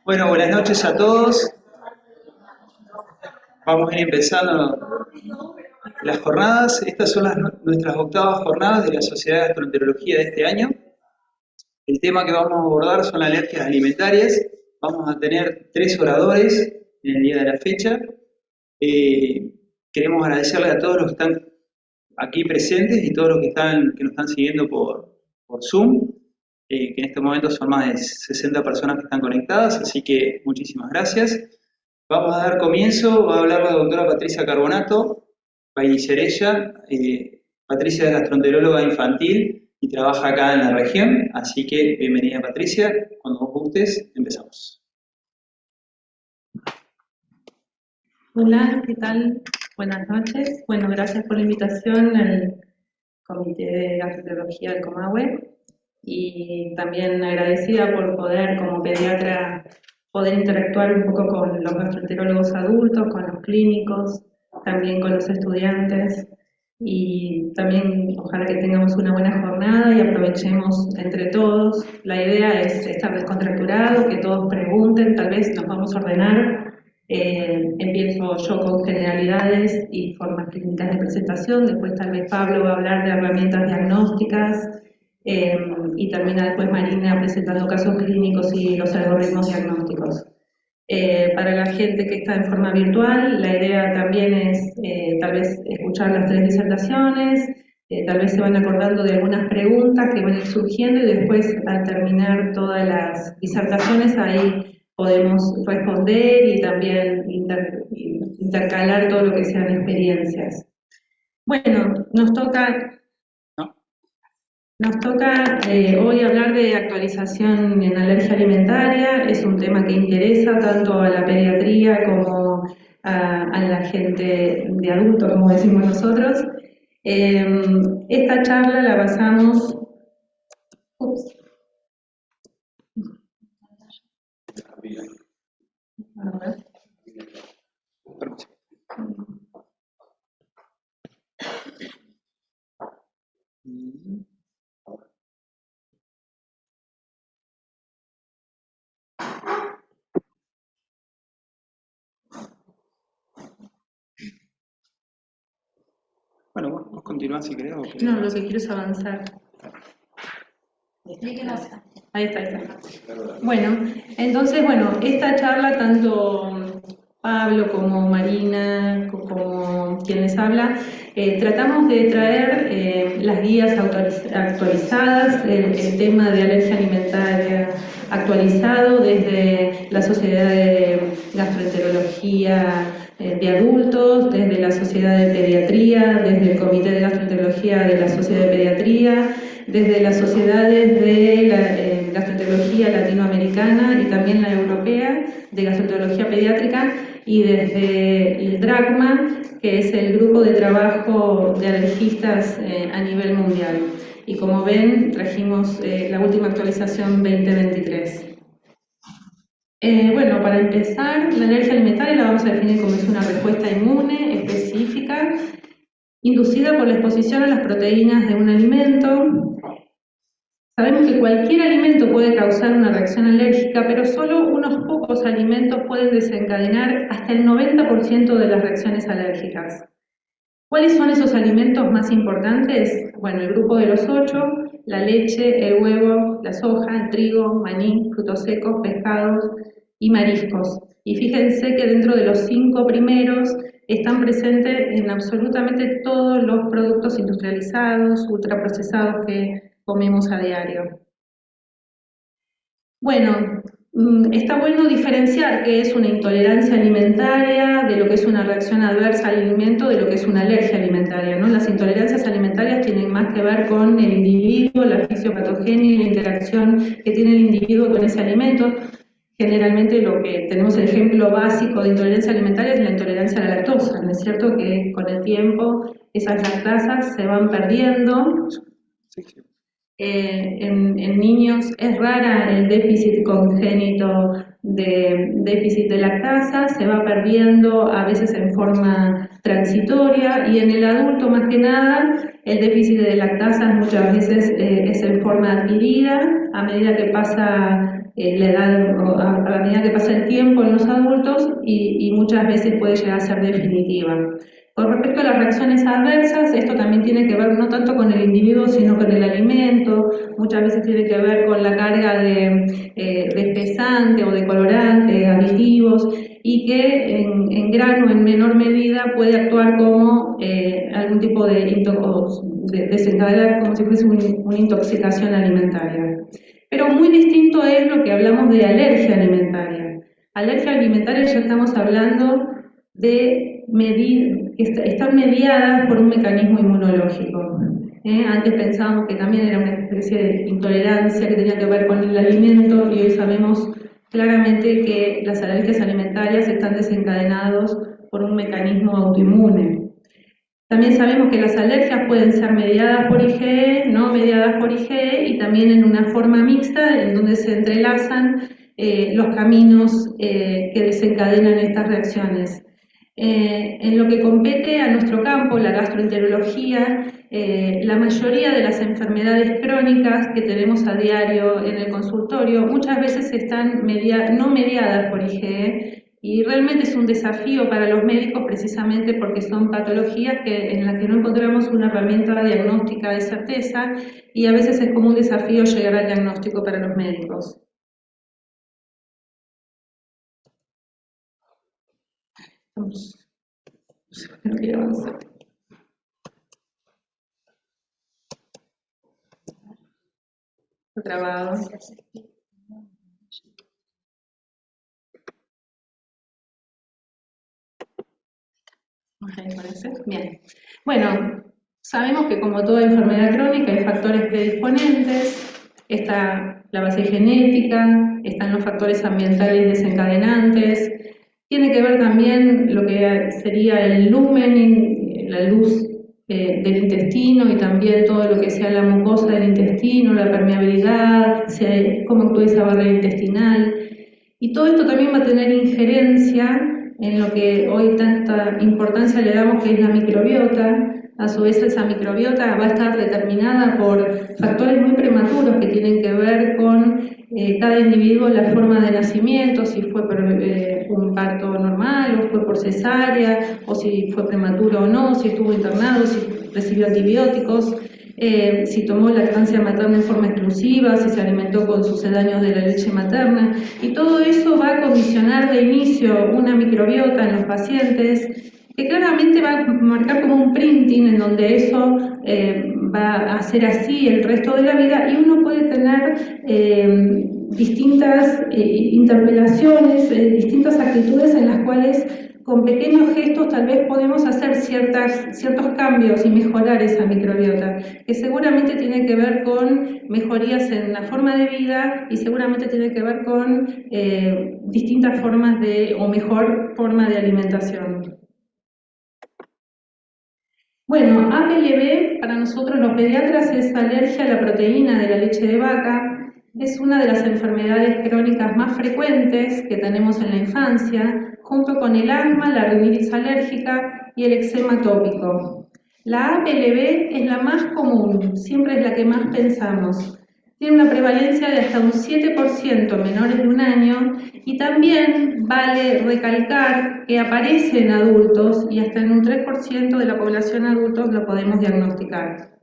Bueno, buenas noches a todos. Vamos a ir empezando las jornadas. Estas son nuestras octavas jornadas de la Sociedad de Gastroenterología de este año. El tema que vamos a abordar son alergias alimentarias. Vamos a tener 3 oradores en el día de la fecha. Queremos agradecerle a todos los que están aquí presentes y todos los que nos están siguiendo por Zoom, que en este momento son más de 60 personas que están conectadas, así que muchísimas gracias. Vamos a dar comienzo, va a hablar la doctora Patricia Carbonato, va a iniciar ella. Patricia es gastroenteróloga infantil y trabaja acá en la región, así que bienvenida Patricia, cuando vos gustes empezamos. Hola, ¿qué tal? Buenas noches. Bueno, gracias por la invitación al Comité de Gastroenterología del Comahue y también agradecida por poder, como pediatra, poder interactuar un poco con los gastroenterólogos adultos, con los clínicos, también con los estudiantes y también ojalá que tengamos una buena jornada y aprovechemos entre todos. La idea es estar descontracturados, que todos pregunten, tal vez nos vamos a ordenar. Empiezo yo con generalidades y formas clínicas de presentación, después tal vez Pablo va a hablar de herramientas diagnósticas y termina después Marina presentando casos clínicos y los algoritmos diagnósticos. Para la gente que está en forma virtual, la idea también es tal vez escuchar las 3 disertaciones, tal vez se van acordando de algunas preguntas que van a ir surgiendo y después al terminar todas las disertaciones ahí podemos responder y también intercalar todo lo que sean experiencias. Bueno, nos toca hoy hablar de actualización en alergia alimentaria. Es un tema que interesa tanto a la pediatría como a la gente de adultos, como decimos nosotros. Esta charla la basamos... A ver. Bueno, vos continuás si querés. No, lo que quiero es avanzar. Ahí está. Bueno, entonces, esta charla, tanto Pablo como Marina, como quienes hablan, tratamos de traer las guías actualizadas, el tema de alergia alimentaria actualizado desde la Sociedad de Gastroenterología de Adultos, desde la Sociedad de Pediatría, desde el Comité de Gastroenterología de la Sociedad de Pediatría, desde las sociedades de la gastroenterología latinoamericana y también la europea de gastroenterología pediátrica y desde el DRACMA, que es el grupo de trabajo de alergistas a nivel mundial. Y como ven, trajimos la última actualización 2023. Bueno, para empezar, la alergia alimentaria la vamos a definir como es una respuesta inmune específica inducida por la exposición a las proteínas de un alimento. Sabemos que cualquier alimento puede causar una reacción alérgica, pero solo unos pocos alimentos pueden desencadenar hasta el 90% de las reacciones alérgicas. ¿Cuáles son esos alimentos más importantes? Bueno, el grupo de los 8, la leche, el huevo, la soja, el trigo, maní, frutos secos, pescados y mariscos. Y fíjense que dentro de los 5 primeros están presentes en absolutamente todos los productos industrializados, ultraprocesados que comemos a diario. Bueno, está bueno diferenciar qué es una intolerancia alimentaria de lo que es una reacción adversa al alimento, de lo que es una alergia alimentaria, ¿no? Las intolerancias alimentarias tienen más que ver con el individuo, la fisiopatogenia y la interacción que tiene el individuo con ese alimento. Generalmente lo que tenemos el ejemplo básico de intolerancia alimentaria es la intolerancia a la lactosa, ¿no es cierto? Que con el tiempo esas lactasas se van perdiendo. En niños es rara el déficit congénito de déficit de lactasa, se va perdiendo a veces en forma transitoria y en el adulto más que nada el déficit de lactasa muchas veces es en forma adquirida a medida que pasa la edad, a la medida que pasa el tiempo en los adultos y muchas veces puede llegar a ser definitiva. Con respecto a las reacciones adversas, esto también tiene que ver no tanto con el individuo, sino con el alimento, muchas veces tiene que ver con la carga de espesante o de colorante, aditivos, y que en gran o en menor medida puede actuar como algún tipo de desencadenar como si fuese una intoxicación alimentaria. Pero muy distinto es lo que hablamos de alergia alimentaria. Alergia alimentaria ya estamos hablando de están mediadas por un mecanismo inmunológico. Antes pensábamos que también era una especie de intolerancia que tenía que ver con el alimento y hoy sabemos claramente que las alergias alimentarias están desencadenadas por un mecanismo autoinmune. También sabemos que las alergias pueden ser mediadas por IgE, no mediadas por IgE y también en una forma mixta en donde se entrelazan los caminos que desencadenan estas reacciones. En lo que compete a nuestro campo, la gastroenterología, la mayoría de las enfermedades crónicas que tenemos a diario en el consultorio muchas veces están no mediadas por IgE y realmente es un desafío para los médicos precisamente porque son patologías en las que no encontramos una herramienta diagnóstica de certeza y a veces es como un desafío llegar al diagnóstico para los médicos. No quiero avanzar. Está trabado. Bien. Bueno, sabemos que como toda enfermedad crónica hay factores predisponentes, está la base genética, están los factores ambientales desencadenantes, tiene que ver también lo que sería el lumen, la luz del intestino y también todo lo que sea la mucosa del intestino, la permeabilidad, cómo actúa esa barrera intestinal. Y todo esto también va a tener injerencia en lo que hoy tanta importancia le damos, que es la microbiota. A su vez, esa microbiota va a estar determinada por factores muy prematuros que tienen que ver con cada individuo, la forma de nacimiento, si fue por un parto normal o fue por cesárea, o si fue prematuro o no, si estuvo internado, si recibió antibióticos. Si tomó lactancia materna en forma exclusiva, si se alimentó con sucedáneos de la leche materna, y todo eso va a condicionar de inicio una microbiota en los pacientes que claramente va a marcar como un printing en donde eso va a ser así el resto de la vida y uno puede tener distintas interpelaciones, distintas actitudes en las cuales con pequeños gestos tal vez podemos hacer ciertos cambios y mejorar esa microbiota, que seguramente tiene que ver con mejorías en la forma de vida y seguramente tiene que ver con distintas formas o mejor forma de alimentación. Bueno, APLB para nosotros los pediatras es alergia a la proteína de la leche de vaca. Es una de las enfermedades crónicas más frecuentes que tenemos en la infancia, junto con el asma, la rinitis alérgica y el eczema tópico. La APLB es la más común, siempre es la que más pensamos. Tiene una prevalencia de hasta un 7% menores de un año y también vale recalcar que aparece en adultos y hasta en un 3% de la población adultos lo podemos diagnosticar.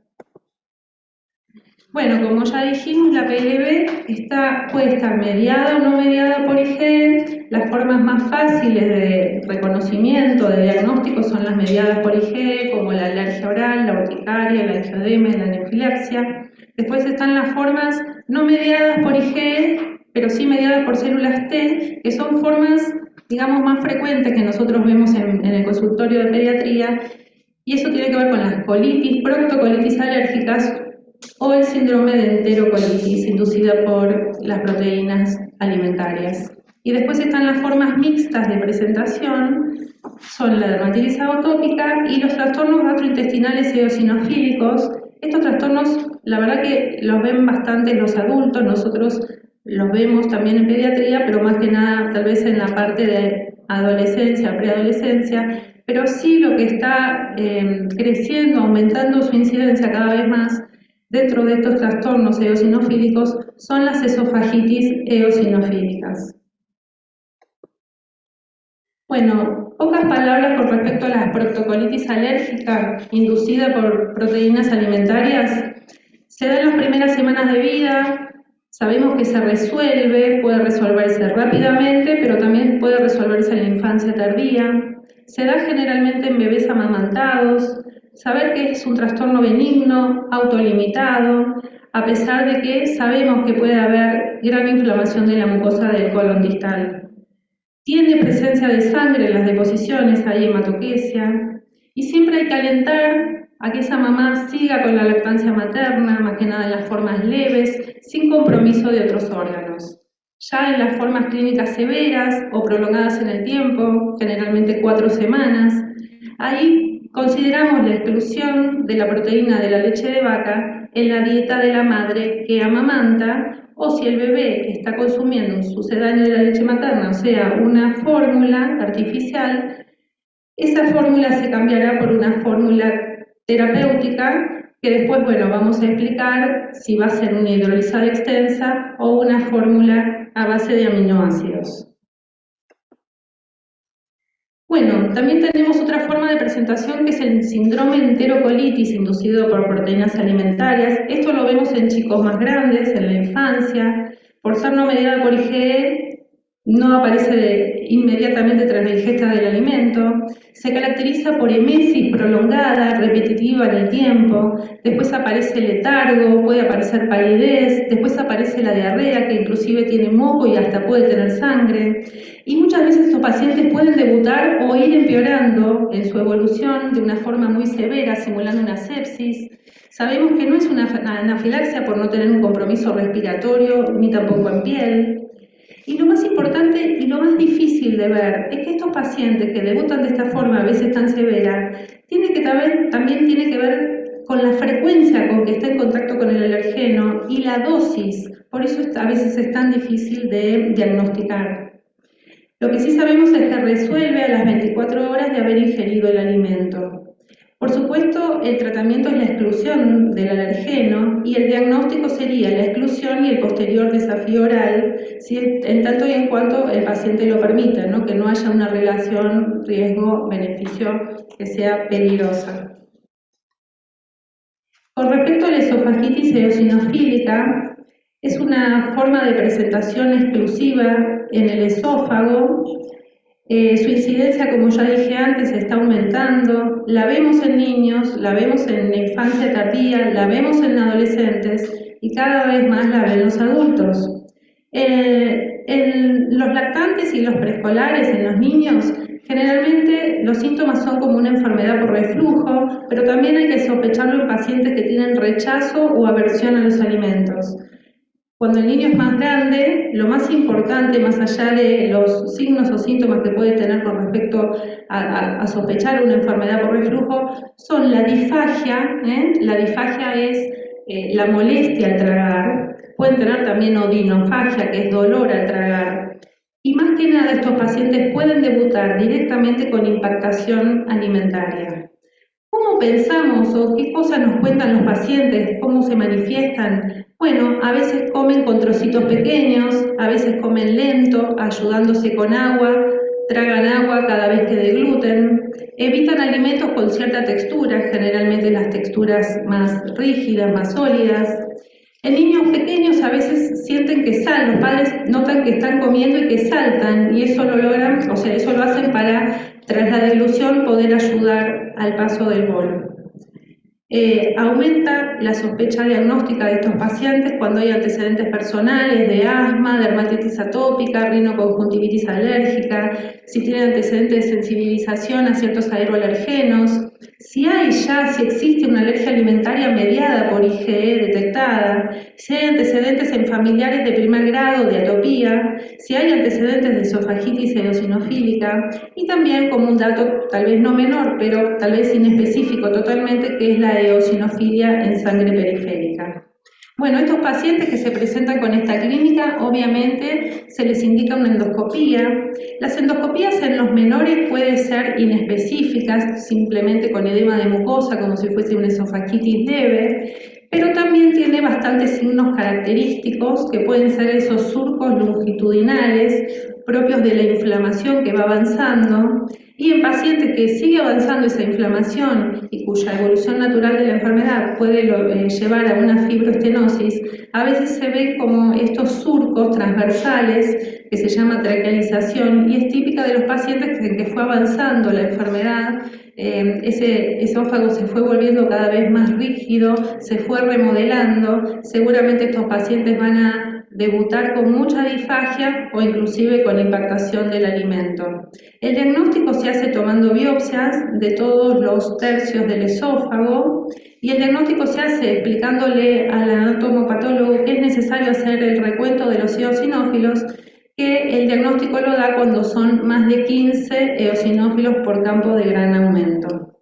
Bueno, como ya dijimos, la PLB puede estar mediada o no mediada por IgE. Las formas más fáciles de reconocimiento, de diagnóstico, son las mediadas por IgE, como la alergia oral, la urticaria, la angioedema y la anafilaxia. Después están las formas no mediadas por IgE, pero sí mediadas por células T, que son formas, digamos, más frecuentes que nosotros vemos en el consultorio de pediatría, y eso tiene que ver con las colitis, proctocolitis alérgicas, o el síndrome de enterocolitis inducida por las proteínas alimentarias. Y después están las formas mixtas de presentación, son la dermatitis atópica y los trastornos gastrointestinales eosinofílicos. Estos trastornos, la verdad que los ven bastante los adultos, nosotros los vemos también en pediatría, pero más que nada tal vez en la parte de adolescencia, preadolescencia, pero sí lo que está creciendo, aumentando su incidencia cada vez más, dentro de estos trastornos eosinofílicos son las esofagitis eosinofílicas. Bueno, pocas palabras con respecto a la proctocolitis alérgica inducida por proteínas alimentarias. Se da en las primeras semanas de vida, sabemos que se resuelve, puede resolverse rápidamente, pero también puede resolverse en la infancia tardía. Se da generalmente en bebés amamantados. Saber que es un trastorno benigno, autolimitado, a pesar de que sabemos que puede haber gran inflamación de la mucosa del colon distal. Tiene presencia de sangre en las deposiciones, hay hematoquesia, y siempre hay que alentar a que esa mamá siga con la lactancia materna, más que nada en las formas leves, sin compromiso de otros órganos. Ya en las formas clínicas severas o prolongadas en el tiempo, generalmente 4 semanas, ahí consideramos la exclusión de la proteína de la leche de vaca en la dieta de la madre que amamanta, o si el bebé está consumiendo un sucedáneo de la leche materna, o sea, una fórmula artificial, esa fórmula se cambiará por una fórmula terapéutica que después, bueno, vamos a explicar si va a ser una hidrolizada extensa o una fórmula a base de aminoácidos. Bueno, también tenemos otra forma de presentación que es el síndrome de enterocolitis inducido por proteínas alimentarias. Esto lo vemos en chicos más grandes, en la infancia. Por ser no mediada por IgE, no aparece inmediatamente tras la ingesta del alimento. Se caracteriza por emesis prolongada, repetitiva en el tiempo. Después aparece letargo, puede aparecer palidez. Después aparece la diarrea, que inclusive tiene moco y hasta puede tener sangre. Y muchas veces estos pacientes pueden debutar o ir empeorando en su evolución de una forma muy severa, simulando una sepsis. Sabemos que no es una anafilaxia por no tener un compromiso respiratorio ni tampoco en piel. Y lo más importante y lo más difícil de ver es que estos pacientes que debutan de esta forma, a veces tan severa, también tiene que ver con la frecuencia con que está en contacto con el alergeno y la dosis. Por eso a veces es tan difícil de diagnosticar. Lo que sí sabemos es que resuelve a las 24 horas de haber ingerido el alimento. Por supuesto, el tratamiento es la exclusión del alergeno y el diagnóstico sería la exclusión y el posterior desafío oral, en tanto y en cuanto el paciente lo permita, ¿no? Que no haya una relación riesgo-beneficio que sea peligrosa. Con respecto a la esofagitis eosinofílica, es una forma de presentación exclusiva en el esófago. Su incidencia, como ya dije antes, está aumentando. La vemos en niños, la vemos en la infancia tardía, la vemos en adolescentes y cada vez más la ven los adultos. En los lactantes y los preescolares, en los niños, generalmente los síntomas son como una enfermedad por reflujo, pero también hay que sospecharlo en pacientes que tienen rechazo o aversión a los alimentos. Cuando el niño es más grande, lo más importante, más allá de los signos o síntomas que puede tener con respecto a sospechar una enfermedad por reflujo, son la disfagia. La disfagia es la molestia al tragar. Pueden tener también odinofagia, que es dolor al tragar. Y más que nada, estos pacientes pueden debutar directamente con impactación alimentaria. ¿Cómo pensamos o qué cosas nos cuentan los pacientes? ¿Cómo se manifiestan? Bueno, a veces comen con trocitos pequeños, a veces comen lento, ayudándose con agua, tragan agua cada vez que degluten, evitan alimentos con cierta textura, generalmente las texturas más rígidas, más sólidas. En niños pequeños a veces sienten que los padres notan que están comiendo y que saltan, y eso lo logran, o sea, eso lo hacen para, tras la deglución, poder ayudar al paso del bolo. Aumenta la sospecha diagnóstica de estos pacientes cuando hay antecedentes personales de asma, dermatitis atópica, rinoconjuntivitis alérgica, si tienen antecedentes de sensibilización a ciertos aeroalergenos, si existe una alergia alimentaria mediada por IgE detectada, si hay antecedentes en familiares de primer grado de atopía, si hay antecedentes de esofagitis eosinofílica y también como un dato tal vez no menor, pero tal vez inespecífico totalmente, que es la eosinofilia en sangre periférica. Bueno, estos pacientes que se presentan con esta clínica, obviamente se les indica una endoscopía. Las endoscopías en los menores pueden ser inespecíficas, simplemente con edema de mucosa, como si fuese una esofagitis leve, pero también tiene bastantes signos característicos que pueden ser esos surcos longitudinales propios de la inflamación que va avanzando, y en pacientes que sigue avanzando esa inflamación y cuya evolución natural de la enfermedad puede llevar a una fibroestenosis, a veces se ven como estos surcos transversales que se llama traquealización, y es típica de los pacientes que fue avanzando la enfermedad, ese esófago se fue volviendo cada vez más rígido, se fue remodelando. Seguramente estos pacientes van a debutar con mucha disfagia o inclusive con impactación del alimento. El diagnóstico se hace tomando biopsias de todos los tercios del esófago, y el diagnóstico se hace explicándole al anatomopatólogo que es necesario hacer el recuento de los eosinófilos, que el diagnóstico lo da cuando son más de 15 eosinófilos por campo de gran aumento.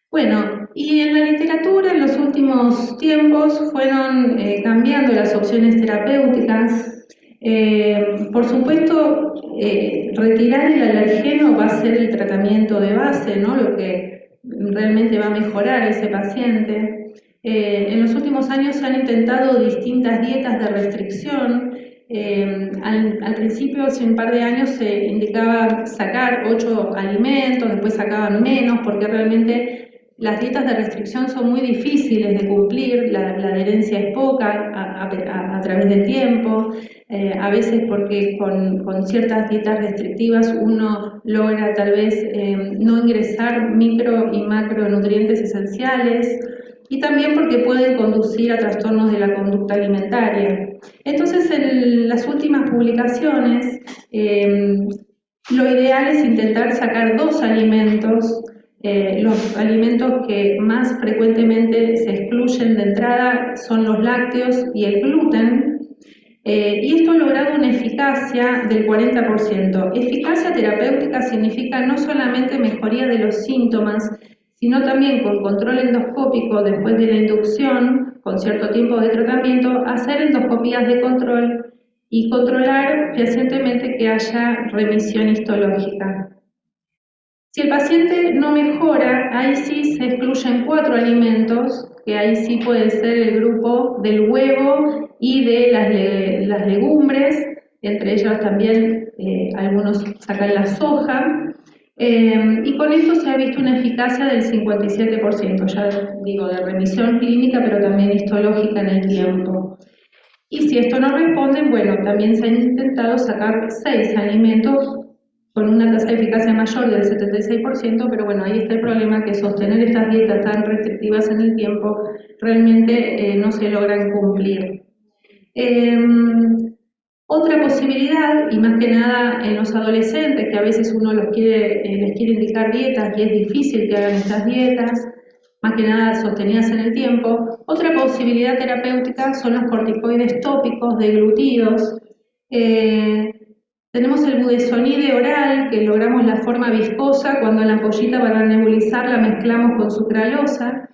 Bueno, y en la literatura en los últimos tiempos fueron cambiando las opciones terapéuticas. Por supuesto, retirar el alergeno va a ser el tratamiento de base, ¿no? Lo que realmente va a mejorar a ese paciente. En los últimos años se han intentado distintas dietas de restricción. Al principio, hace un par de años, se indicaba sacar 8 alimentos, después sacaban menos, porque realmente las dietas de restricción son muy difíciles de cumplir, la adherencia es poca a través del tiempo, a veces porque con ciertas dietas restrictivas uno logra tal vez no ingresar micro y macronutrientes esenciales, y también porque pueden conducir a trastornos de la conducta alimentaria. Entonces, en las últimas publicaciones, lo ideal es intentar sacar 2 alimentos. Los alimentos que más frecuentemente se excluyen de entrada son los lácteos y el gluten, y esto ha logrado una eficacia del 40%. Eficacia terapéutica significa no solamente mejoría de los síntomas, sino también con control endoscópico después de la inducción, con cierto tiempo de tratamiento, hacer endoscopías de control y controlar fehacientemente que haya remisión histológica. Si el paciente no mejora, ahí sí se excluyen 4 alimentos, que ahí sí puede ser el grupo del huevo y de las legumbres, entre ellos también algunos sacan la soja, y con esto se ha visto una eficacia del 57%, ya digo, de remisión clínica, pero también histológica en el tiempo. Y si esto no responde, bueno, también se han intentado sacar 6 alimentos con una tasa de eficacia mayor del 76%, pero bueno, ahí está el problema, que sostener estas dietas tan restrictivas en el tiempo realmente no se logran cumplir. Otra posibilidad, y más que nada en los adolescentes, que a veces uno les quiere indicar dietas y es difícil que hagan estas dietas, más que nada sostenidas en el tiempo, otra posibilidad terapéutica son los corticoides tópicos deglutidos. Tenemos el budesonide oral, que logramos la forma viscosa cuando la ampollita para nebulizar la mezclamos con sucralosa,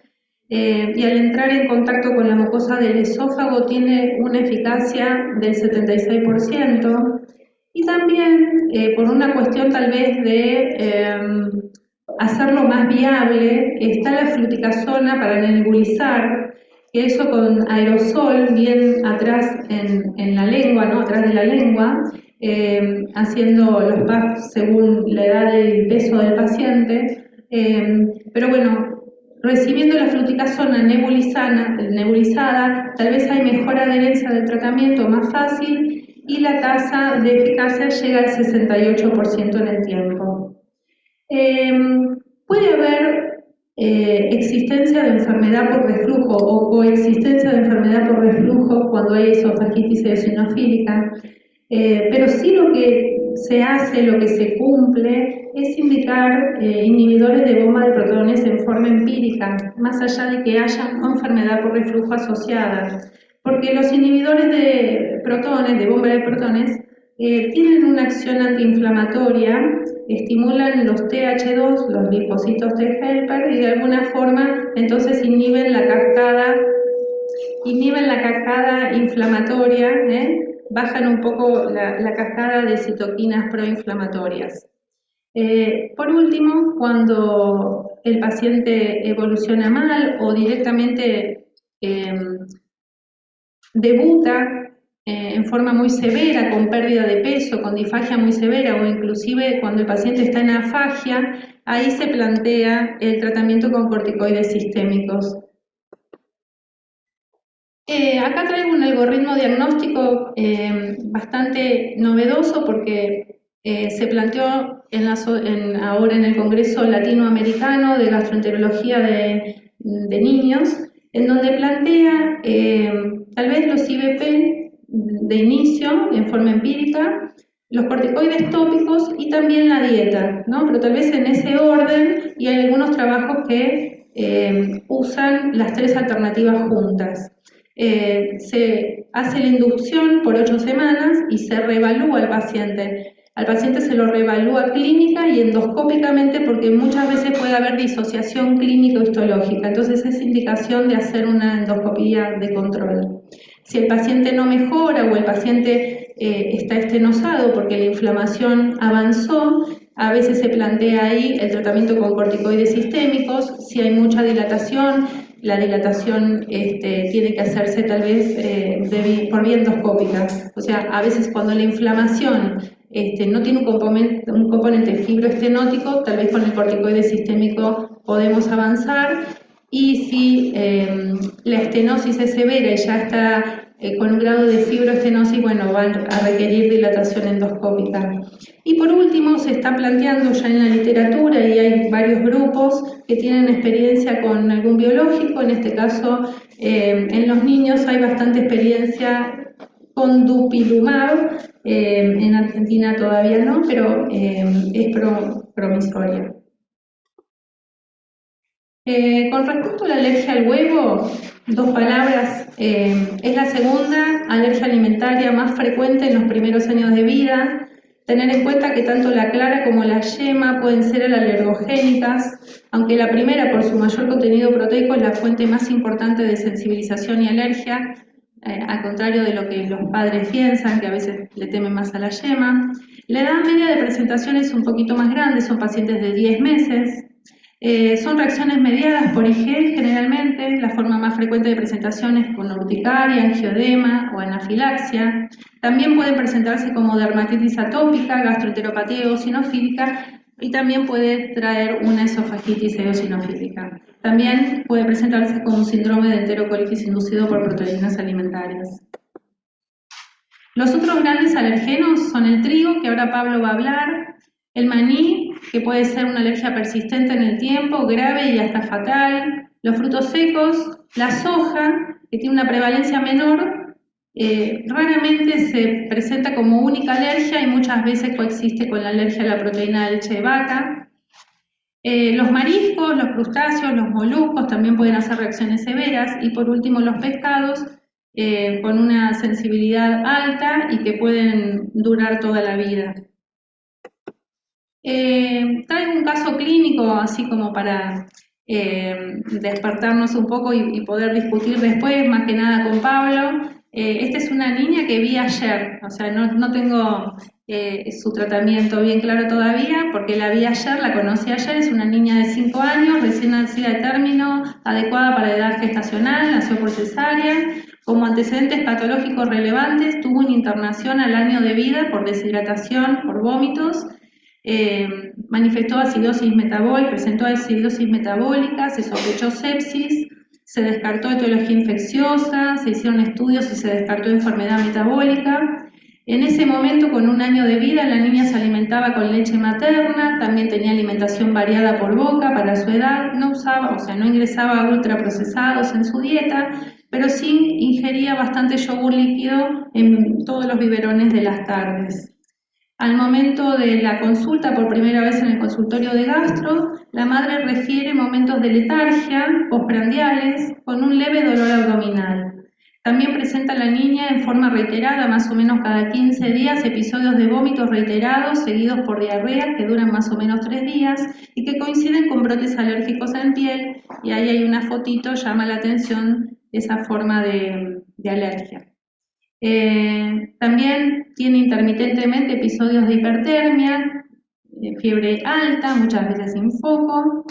y al entrar en contacto con la mucosa del esófago tiene una eficacia del 76%, y también por una cuestión tal vez de hacerlo más viable, está la fluticasona para nebulizar, que eso con aerosol bien atrás en la lengua, ¿no? Atrás de la lengua, haciendo los puffs según la edad y el peso del paciente, pero bueno, recibiendo la fluticasona nebulizada, tal vez hay mejor adherencia del tratamiento, más fácil, y la tasa de eficacia llega al 68% en el tiempo. Puede haber existencia de enfermedad por reflujo o coexistencia de enfermedad por reflujo cuando hay esofagitis eosinofílica, pero sí lo que se hace, lo que se cumple, es indicar inhibidores de bomba de protones en forma empírica, más allá de que haya una enfermedad por reflujo asociada, porque los inhibidores de protones, de bomba de protones, tienen una acción antiinflamatoria, estimulan los TH2, los linfocitos T helper, y de alguna forma entonces inhiben la cascada inflamatoria, bajan un poco la cascada de citoquinas proinflamatorias. Por último, cuando el paciente evoluciona mal o directamente debuta en forma muy severa, con pérdida de peso, con disfagia muy severa, o inclusive cuando el paciente está en afagia, ahí se plantea el tratamiento con corticoides sistémicos. Acá traigo un algoritmo diagnóstico bastante novedoso porque se planteó ahora en el Congreso Latinoamericano de Gastroenterología de Niños, en donde plantea tal vez los IBP de inicio en forma empírica, los corticoides tópicos y también la dieta, ¿no? Pero tal vez en ese orden, y hay algunos trabajos que usan las tres alternativas juntas. Se hace la inducción por 8 semanas y se reevalúa al paciente. Al paciente se lo reevalúa clínica y endoscópicamente porque muchas veces puede haber disociación clínico-histológica, entonces es indicación de hacer una endoscopía de control. Si el paciente no mejora o el paciente está estenosado porque la inflamación avanzó, a veces se plantea ahí el tratamiento con corticoides sistémicos. Si hay mucha dilatación, la dilatación tiene que hacerse tal vez por vía endoscópica. O sea, a veces cuando la inflamación no tiene un componente fibroestenótico, tal vez con el corticoide sistémico podemos avanzar. Y si la estenosis es severa y ya está con un grado de fibroestenosis, bueno, van a requerir dilatación endoscópica. Y por último, se está planteando ya en la literatura, y hay varios grupos que tienen experiencia con algún biológico, en este caso en los niños hay bastante experiencia con dupilumab, en Argentina todavía no, pero es promisoria. Con respecto a la alergia al huevo, 2 palabras, es la segunda alergia alimentaria más frecuente en los primeros años de vida. Tener en cuenta que tanto la clara como la yema pueden ser alergogénicas, aunque la primera, por su mayor contenido proteico, es la fuente más importante de sensibilización y alergia, al contrario de lo que los padres piensan, que a veces le temen más a la yema. La edad media de presentación es un poquito más grande, son pacientes de 10 meses. Son reacciones mediadas por IG generalmente. La forma más frecuente de presentación es con urticaria, angioedema o anafilaxia. También pueden presentarse como dermatitis atópica, gastroenteropatía eosinofílica, y también puede traer una esofagitis eosinofílica. También puede presentarse como un síndrome de enterocolitis inducido por proteínas alimentarias. Los otros grandes alergenos son el trigo, que ahora Pablo va a hablar, el maní, que puede ser una alergia persistente en el tiempo, grave y hasta fatal, los frutos secos, la soja, que tiene una prevalencia menor, raramente se presenta como única alergia y muchas veces coexiste con la alergia a la proteína de leche de vaca. Los mariscos, los crustáceos, los moluscos también pueden hacer reacciones severas, y por último los pescados, con una sensibilidad alta y que pueden durar toda la vida. Traigo un caso clínico así como para despertarnos un poco y poder discutir después, más que nada con Pablo. Esta es una niña que vi ayer, o sea, no tengo su tratamiento bien claro todavía, porque la vi ayer, la conocí ayer. Es una niña de 5 años, recién nacida de término, adecuada para edad gestacional, nació por cesárea. Como antecedentes patológicos relevantes, tuvo una internación al año de vida por deshidratación, por vómitos. Manifestó acidosis metabólica, presentó acidosis metabólica, se sospechó sepsis, se descartó etiología infecciosa, se hicieron estudios y se descartó enfermedad metabólica. En ese momento, con 1 año de vida, la niña se alimentaba con leche materna, también tenía alimentación variada por boca para su edad, no usaba, o sea, no ingresaba ultraprocesados en su dieta, pero sí ingería bastante yogur líquido en todos los biberones de las tardes. Al momento de la consulta por primera vez en el consultorio de gastro, la madre refiere momentos de letargia postprandiales con un leve dolor abdominal. También presenta a la niña en forma reiterada, más o menos cada 15 días, episodios de vómitos reiterados seguidos por diarreas que duran más o menos 3 días y que coinciden con brotes alérgicos en piel, y ahí hay una fotito, llama la atención esa forma de alergia. También tiene intermitentemente episodios de hipertermia, fiebre alta, muchas veces sin foco.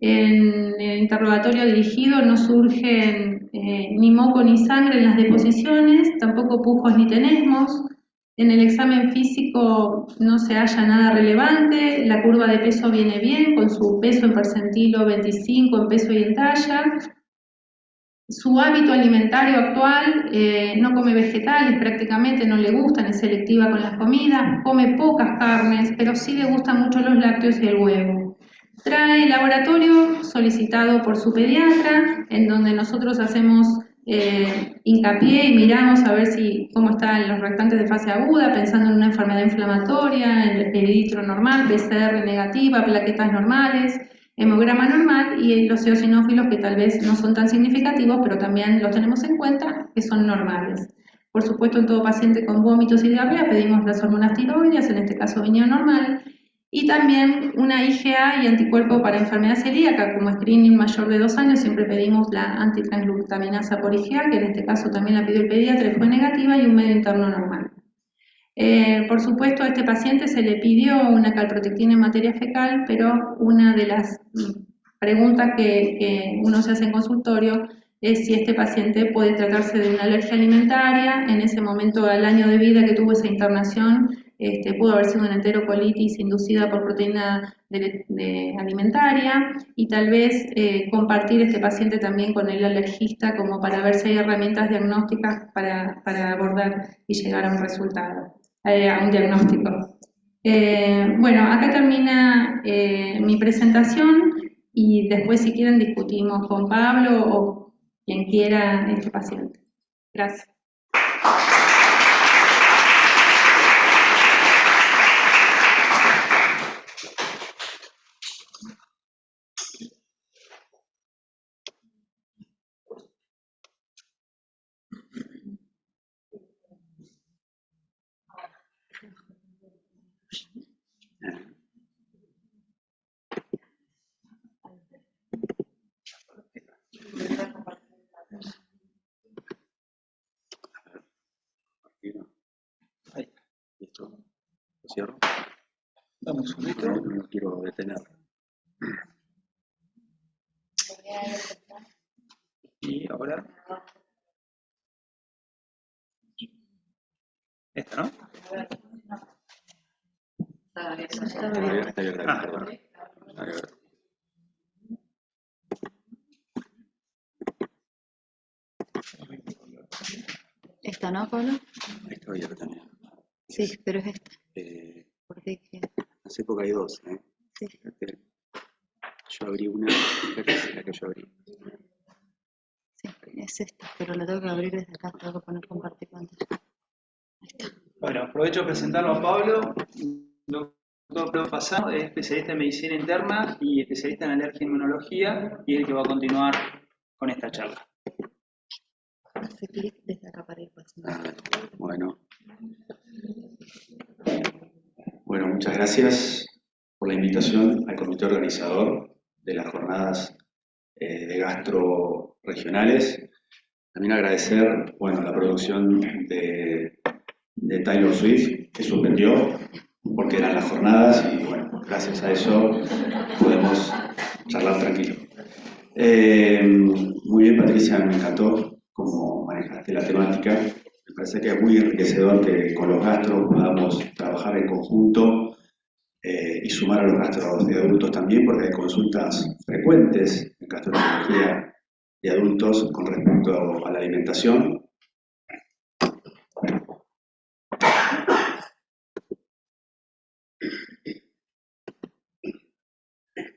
En el interrogatorio dirigido no surgen ni moco ni sangre en las deposiciones, tampoco pujos ni tenesmos. En el examen físico no se halla nada relevante, la curva de peso viene bien, con su peso en percentilo 25 en peso y en talla. Su hábito alimentario actual, no come vegetales prácticamente, no le gustan, es selectiva con las comidas, come pocas carnes, pero sí le gustan mucho los lácteos y el huevo. Trae laboratorio solicitado por su pediatra, en donde nosotros hacemos hincapié y miramos a ver cómo están los reactantes de fase aguda, pensando en una enfermedad inflamatoria, en el eritro normal, PCR negativa, plaquetas normales, hemograma normal, y los eosinófilos que tal vez no son tan significativos, pero también los tenemos en cuenta, que son normales. Por supuesto, en todo paciente con vómitos y diarrea pedimos las hormonas tiroideas, en este caso venía normal, y también una IgA y anticuerpo para enfermedad celíaca, como screening mayor de 2 años, siempre pedimos la antitransglutaminasa por IgA, que en este caso también la pidió el pediatra y fue negativa, y un medio interno normal. Por supuesto, a este paciente se le pidió una calprotectina en materia fecal, pero una de las preguntas que uno se hace en consultorio es si este paciente puede tratarse de una alergia alimentaria. En ese momento, al año de vida que tuvo esa internación, pudo haber sido una enterocolitis inducida por proteína alimentaria, y tal vez compartir este paciente también con el alergista como para ver si hay herramientas diagnósticas para abordar y llegar a un resultado, a un diagnóstico. Bueno, acá termina mi presentación, y después si quieren discutimos con Pablo o quien quiera este paciente. Gracias. Listo. ¿Lo cierro? Vamos un poquito. No quiero detener. Y ahora. Esta, ¿no? Está bien, perdón. ¿Esta no, Pablo? Está abierta también. Sí, pero es esta. ¿Por qué? Hace poco hay dos, ¿eh? Sí. Yo abrí una, esta es la que yo abrí. Sí, es esta, pero la tengo que abrir desde acá, tengo que poner compartir pantalla. Ahí está. Bueno, aprovecho de presentarlo a Pablo. Doctor Pablo Fasano, es especialista en medicina interna y especialista en alergia e inmunología, y el que va a continuar con esta charla. Hace clic desde acá para ir pasando. Bueno, muchas gracias por la invitación al comité organizador de las jornadas de gastro regionales. También agradecer, bueno, la producción de Taylor Swift, que suspendió porque eran las jornadas, y bueno, gracias a eso podemos charlar tranquilo. Muy bien, Patricia, me encantó cómo manejaste la temática. Me parece que es muy enriquecedor que con los gastros podamos trabajar en conjunto y sumar a los gastros de adultos también, porque hay consultas frecuentes en gastroenterología de adultos con respecto a la alimentación.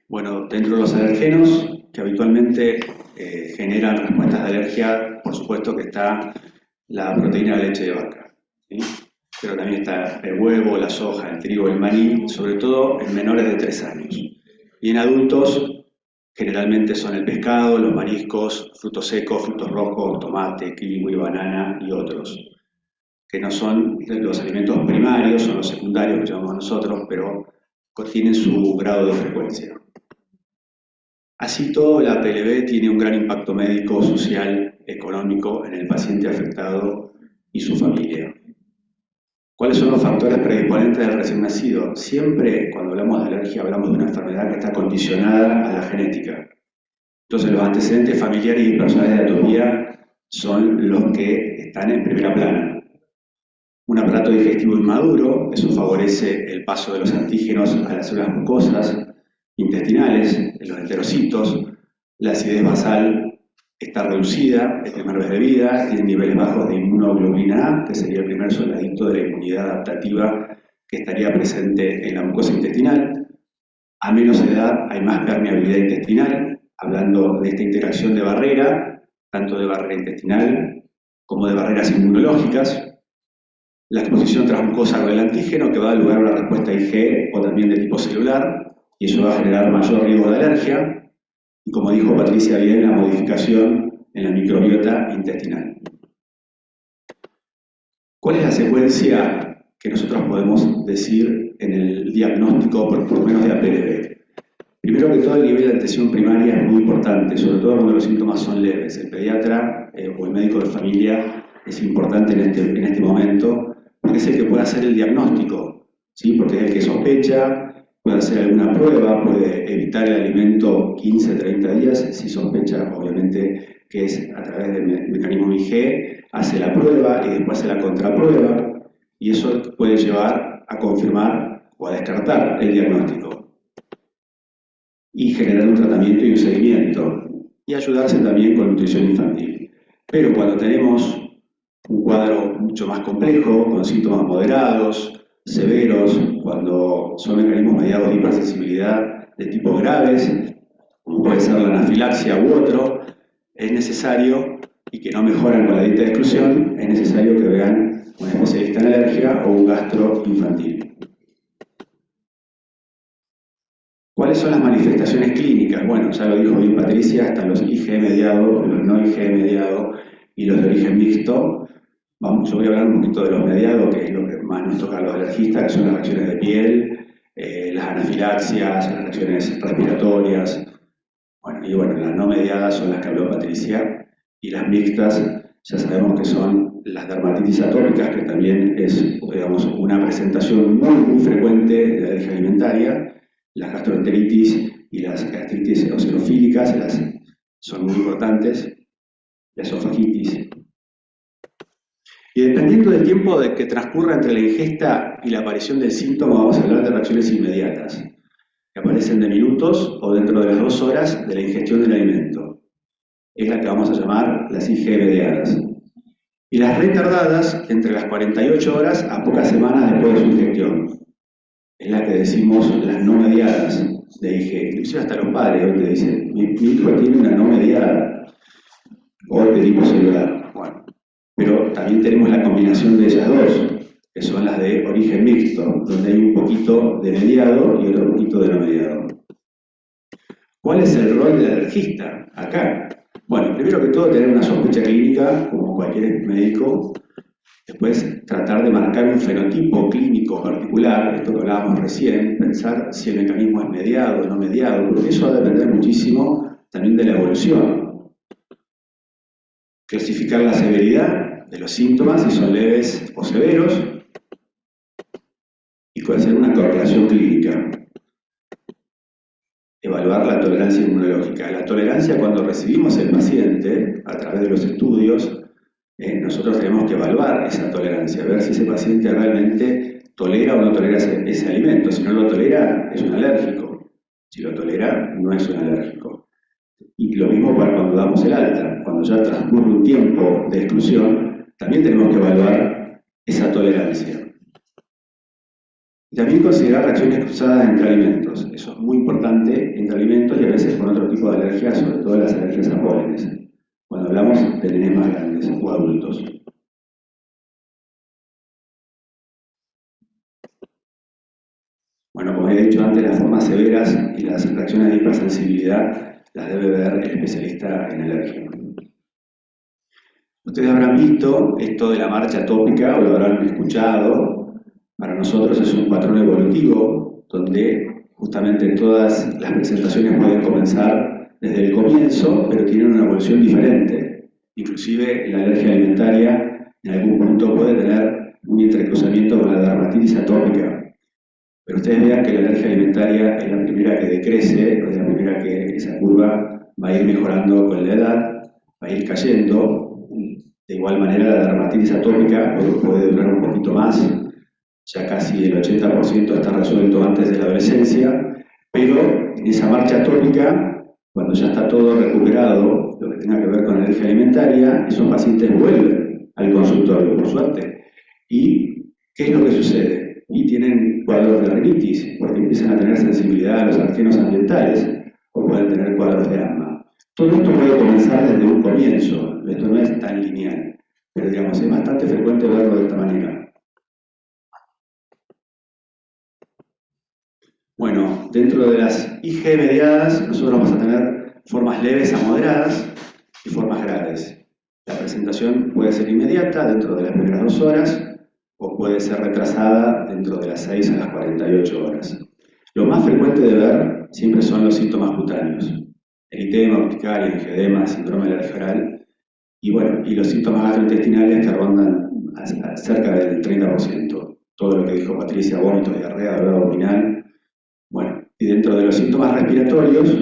Bueno, dentro de los alergenos que habitualmente generan respuestas de alergia, por supuesto que está la proteína de leche de vaca, ¿sí? Pero también está el huevo, la soja, el trigo, el maní, sobre todo en menores de 3 años. Y en adultos Generalmente son el pescado, los mariscos, frutos secos, frutos rojos, tomate, kiwi, banana y otros, que no son los alimentos primarios, son los secundarios que llamamos nosotros, pero tienen su grado de frecuencia. Así todo, la PLB tiene un gran impacto médico, social, económico en el paciente afectado y su familia. ¿Cuáles son los factores predisponentes del recién nacido? Siempre cuando hablamos de alergia hablamos de una enfermedad que está condicionada a la genética. Entonces los antecedentes familiares y personales de anatomía son los que están en primera plana. Un aparato digestivo inmaduro, eso favorece el paso de los antígenos a las células mucosas intestinales, en los enterocitos. La acidez basal está reducida, el primer mes de vida, tiene niveles bajos de inmunoglobulina A, que sería el primer soldadito de la inmunidad adaptativa que estaría presente en la mucosa intestinal. A menos edad hay más permeabilidad intestinal, hablando de esta interacción de barrera, tanto de barrera intestinal como de barreras inmunológicas. La exposición transmucosa con el antígeno que va a dar lugar a una respuesta IgE o también de tipo celular, y eso va a generar mayor riesgo de alergia, y como dijo Patricia bien, la modificación en la microbiota intestinal. ¿Cuál es la secuencia que nosotros podemos decir en el diagnóstico, por lo menos de APLB? Primero que todo, el nivel de atención primaria es muy importante, sobre todo cuando los síntomas son leves. El pediatra o el médico de familia es importante en este momento, porque es el que puede hacer el diagnóstico, ¿sí? Porque es el que sospecha, puede hacer alguna prueba, puede evitar el alimento 15, 30 días, si sospecha, obviamente, que es a través del mecanismo IgE, hace la prueba y después hace la contraprueba, y eso puede llevar a confirmar o a descartar el diagnóstico, y generar un tratamiento y un seguimiento, y ayudarse también con nutrición infantil. Pero cuando tenemos un cuadro mucho más complejo, con síntomas moderados, severos, cuando son mecanismos mediados de hipersensibilidad de tipo graves, como puede ser la anafilaxia u otro, es necesario, y que no mejoran con la dieta de exclusión, es necesario que vean un especialista en alergia o un gastro infantil. ¿Cuáles son las manifestaciones clínicas? Bueno, ya lo dijo bien Patricia, están los IgE mediados, los no IgE mediados y los de origen mixto. Yo voy a hablar un poquito de los mediados, que es lo que más nos toca a los alergistas, que son las reacciones de piel, las anafilaxias, las reacciones respiratorias. Bueno, las no mediadas son las que habló Patricia, y las mixtas ya sabemos que son las dermatitis atópicas, que también es, digamos, una presentación muy frecuente de la alergia alimentaria. Las gastroenteritis y las gastritis eosinofílicas son muy importantes, la esofagitis. Y dependiendo del tiempo que transcurra entre la ingesta y la aparición del síntoma, vamos a hablar de reacciones inmediatas, que aparecen de minutos o dentro de las 2 horas de la ingestión del alimento. Es la que vamos a llamar las IgE mediadas. Y las retardadas entre las 48 horas a pocas semanas después de su ingestión. Es la que decimos las no mediadas de IgE. Inclusive hasta los padres hoy te dicen, mi hijo tiene una no mediada, o de tipo celular. Bueno, pero también tenemos la combinación de ellas dos, que son las de origen mixto, donde hay un poquito de mediado y otro poquito de no mediado. ¿Cuál es el rol del alergista acá? Bueno, primero que todo tener una sospecha clínica, como cualquier médico. Después, tratar de marcar un fenotipo clínico particular, esto que hablábamos recién, pensar si el mecanismo es mediado o no mediado, porque eso va a depender muchísimo también de la evolución. Clasificar la severidad de los síntomas, si son leves o severos, y hacer una correlación clínica. Evaluar la tolerancia inmunológica. La tolerancia, cuando recibimos el paciente, a través de los estudios, nosotros tenemos que evaluar esa tolerancia, ver si ese paciente realmente tolera o no tolera ese alimento. Si no lo tolera, es un alérgico. Si lo tolera, no es un alérgico. Y lo mismo para cuando damos el alta. Cuando ya transcurre un tiempo de exclusión, también tenemos que evaluar esa tolerancia. Y también considerar reacciones cruzadas entre alimentos. Eso es muy importante entre alimentos y a veces con otro tipo de alergias, sobre todo las alergias a pólenes, cuando hablamos de nenes más grandes o adultos. Bueno, como he dicho antes, las formas severas y las reacciones de hipersensibilidad las debe ver el especialista en alergia. Ustedes habrán visto esto de la marcha atópica o lo habrán escuchado. Para nosotros es un patrón evolutivo donde justamente todas las presentaciones pueden comenzar desde el comienzo, pero tienen una evolución diferente. Inclusive la alergia alimentaria en algún punto puede tener un intercruzamiento con la dermatitis atópica. Pero ustedes vean que la alergia alimentaria es la primera que decrece, es la primera que esa curva va a ir mejorando con la edad, va a ir cayendo. De igual manera la dermatitis atópica puede durar un poquito más, ya casi el 80% está resuelto antes de la adolescencia, pero en esa marcha atópica, cuando ya está todo recuperado, lo que tenga que ver con la alergia alimentaria, esos pacientes vuelven al consultorio, por suerte. ¿Y qué es lo que sucede? Y tienen cuadros de rinitis, porque empiezan a tener sensibilidad a los alergenos ambientales, o pueden tener cuadros de asma. Todo esto puede comenzar desde un comienzo, esto no es tan lineal, pero digamos, es bastante frecuente verlo de esta manera. Bueno, dentro de las IG mediadas, nosotros vamos a tener formas leves a moderadas y formas graves. La presentación puede ser inmediata, dentro de las primeras 2 horas, o puede ser retrasada dentro de las 6 a las 48 horas. Lo más frecuente de ver siempre son los síntomas cutáneos. Eritema, urticaria, angioedema, síndrome de la alergia oral, y bueno, y los síntomas gastrointestinales que rondan cerca del 30%. Todo lo que dijo Patricia, vómitos, diarrea, dolor abdominal. Bueno, y dentro de los síntomas respiratorios,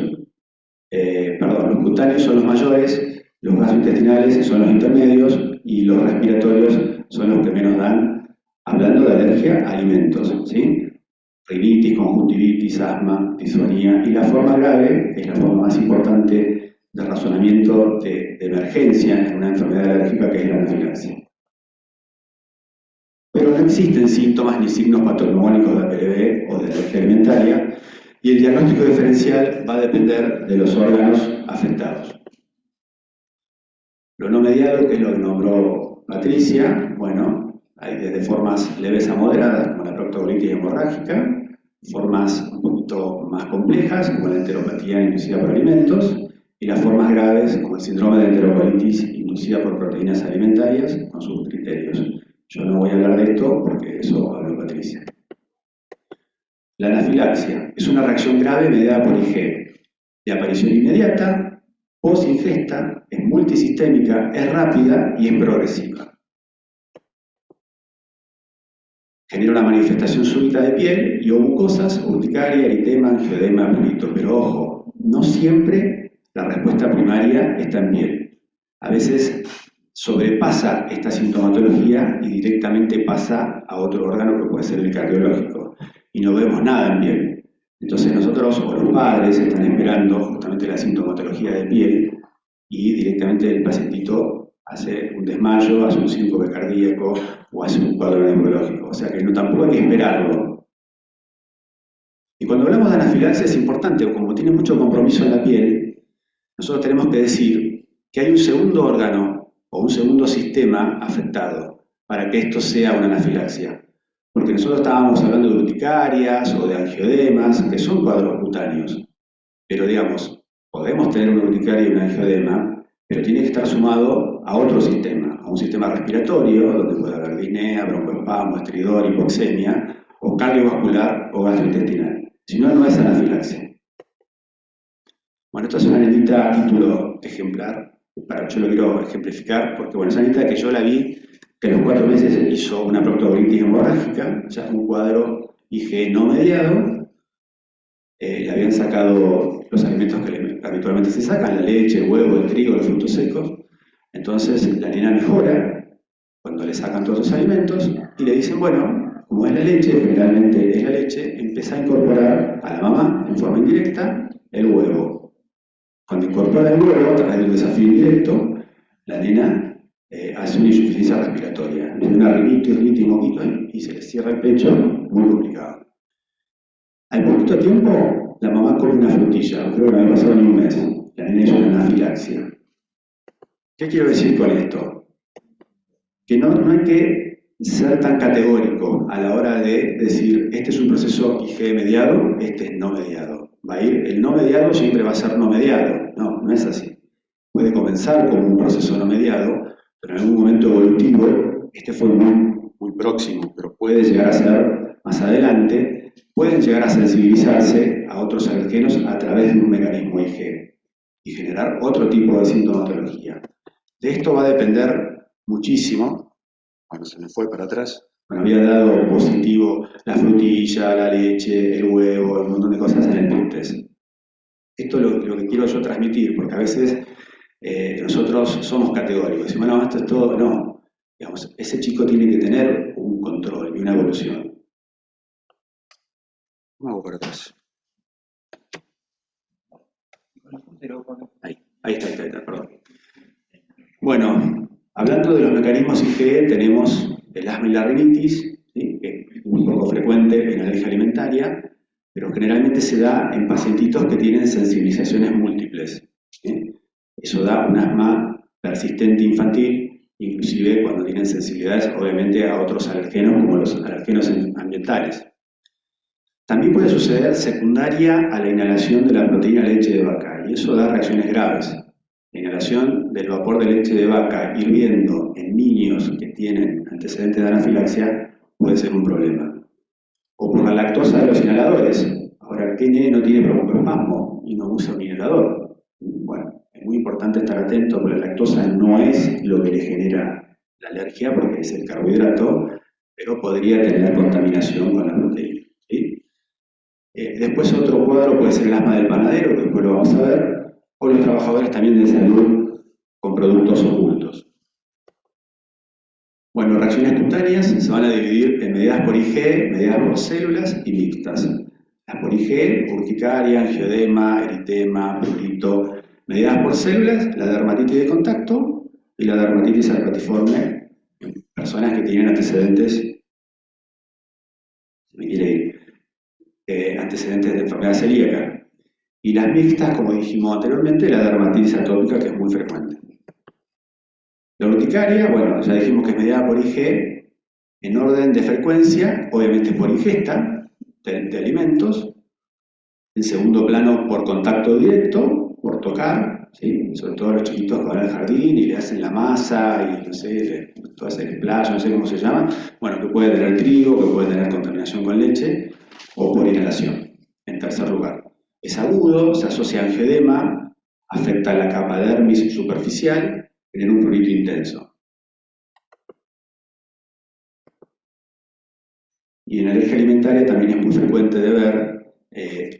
los cutáneos son los mayores, los gastrointestinales son los intermedios y los respiratorios son los que menos dan, hablando de alergia a alimentos, ¿sí? Rinitis, conjuntivitis, asma, disfonía, y la forma grave, que es la forma más importante de razonamiento de emergencia en una enfermedad alérgica, que es la anafilaxia. Pero no existen síntomas ni signos patognomónicos de APLB o de alergia alimentaria, y el diagnóstico diferencial va a depender de los órganos afectados. Lo no mediado, que es lo que nombró Patricia, bueno, hay desde formas leves a moderadas, como la proctogolitis hemorrágica, formas un poquito más complejas, como la enteropatía inducida por alimentos, y las formas graves, como el síndrome de enterocolitis inducida por proteínas alimentarias, con sus criterios. Yo no voy a hablar de esto porque eso habló Patricia. La anafilaxia es una reacción grave mediada por IG, de aparición inmediata, post-ingesta, es multisistémica, es rápida y es progresiva. Genera una manifestación súbita de piel y o mucosas, urticaria, eritema, angioedema, prurito. Pero ojo, no siempre la respuesta primaria está en piel. A veces sobrepasa esta sintomatología y directamente pasa a otro órgano que puede ser el cardiológico. Y no vemos nada en piel. Entonces nosotros o los padres están esperando justamente la sintomatología de piel y directamente el pacientito hace un desmayo, hace un síncope cardíaco o hace un cuadro neurológico. O sea que no, tampoco hay que esperarlo. Y cuando hablamos de anafilaxia es importante, como tiene mucho compromiso en la piel, nosotros tenemos que decir que hay un segundo órgano o un segundo sistema afectado para que esto sea una anafilaxia. Porque nosotros estábamos hablando de urticarias o de angioedemas, que son cuadros cutáneos. Pero digamos, podemos tener una urticaria y un angioedema, pero tiene que estar sumado a otro sistema, a un sistema respiratorio, donde puede haber disnea, broncoespasmo, estridor, hipoxemia, o cardiovascular o gastrointestinal. Si no, no es anafilaxia. Bueno, esto es una anécdota a título ejemplar, yo lo quiero ejemplificar, porque bueno, esa anécdota que yo la vi, que a los 4 meses hizo una proctogolitis hemorrágica, ya es un cuadro IG no mediado, le habían sacado los alimentos que habitualmente se sacan, la leche, el huevo, el trigo, los frutos secos. Entonces la nena mejora cuando le sacan todos esos alimentos y le dicen, bueno, como es la leche, generalmente es la leche, empieza a incorporar a la mamá en forma indirecta el huevo. Cuando incorpora el huevo, a través de un desafío indirecto, la nena hace una insuficiencia respiratoria, una rinitis, moquito, y se le cierra el pecho, muy complicado. Al poquito tiempo, la mamá come una frutilla, creo que no había pasado ni un mes. La nena hizo una anafilaxia. ¿Qué quiero decir con esto? Que no hay que ser tan categórico a la hora de decir, este es un proceso IG mediado, este es no mediado. El no mediado siempre va a ser no mediado. No, no es así. Puede comenzar como un proceso no mediado, pero en algún momento evolutivo, este fue muy próximo, pero puede llegar a ser más adelante, pueden llegar a sensibilizarse a otros alergenos a través de un mecanismo IG y generar otro tipo de sintomatología. De esto va a depender muchísimo. Bueno, se me fue para atrás. Bueno, había dado positivo la frutilla, la leche, el huevo, un montón de cosas en el PIP test. Esto es lo que quiero yo transmitir, porque a veces nosotros somos categóricos. Decimos, bueno, esto es todo. No. Digamos, ese chico tiene que tener un control y una evolución. ¿Cómo hago para atrás? Ahí está, perdón. Bueno, hablando de los mecanismos IgE, tenemos el asma y la rinitis, ¿sí? Que es un poco frecuente en la alergia alimentaria, pero generalmente se da en pacientitos que tienen sensibilizaciones múltiples, ¿sí? Eso da un asma persistente infantil, inclusive cuando tienen sensibilidades obviamente a otros alergenos como los alergenos ambientales. También puede suceder secundaria a la inhalación de la proteína leche de vaca, y eso da reacciones graves. La inhalación del vapor de leche de vaca hirviendo en niños que tienen antecedentes de anafilaxia puede ser un problema. O por la lactosa de los inhaladores. Ahora, ¿qué nene no tiene broncoespasmo y no usa un inhalador? Bueno, es muy importante estar atento porque la lactosa no es lo que le genera la alergia porque es el carbohidrato, pero podría tener contaminación con la proteína, ¿sí? Después otro cuadro puede ser el asma del panadero, que después lo vamos a ver, o los trabajadores también de salud con productos ocultos. Bueno, reacciones cutáneas se van a dividir en mediadas por IG, mediadas por células y mixtas. Las por IG, urticaria, angioedema, eritema, prurito. Mediadas por células, la dermatitis de contacto y la dermatitis herpetiforme en personas que tienen antecedentes, se me quiere ir, antecedentes de enfermedad celíaca. Y las mixtas, como dijimos anteriormente, la dermatitis atópica, que es muy frecuente. La urticaria, bueno, ya dijimos que es mediada por IG en orden de frecuencia, obviamente por ingesta de alimentos. En segundo plano, por contacto directo, por tocar, ¿sí? Sobre todo los chiquitos que van al jardín y le hacen la masa y no sé, todo ese playo, no sé cómo se llama. Bueno, que puede tener trigo, que puede tener contaminación con leche, o por inhalación. En tercer lugar, es agudo, se asocia a angioedema, afecta la capa dermis superficial, genera un prurito intenso. Y en alergia alimentaria también es muy frecuente de ver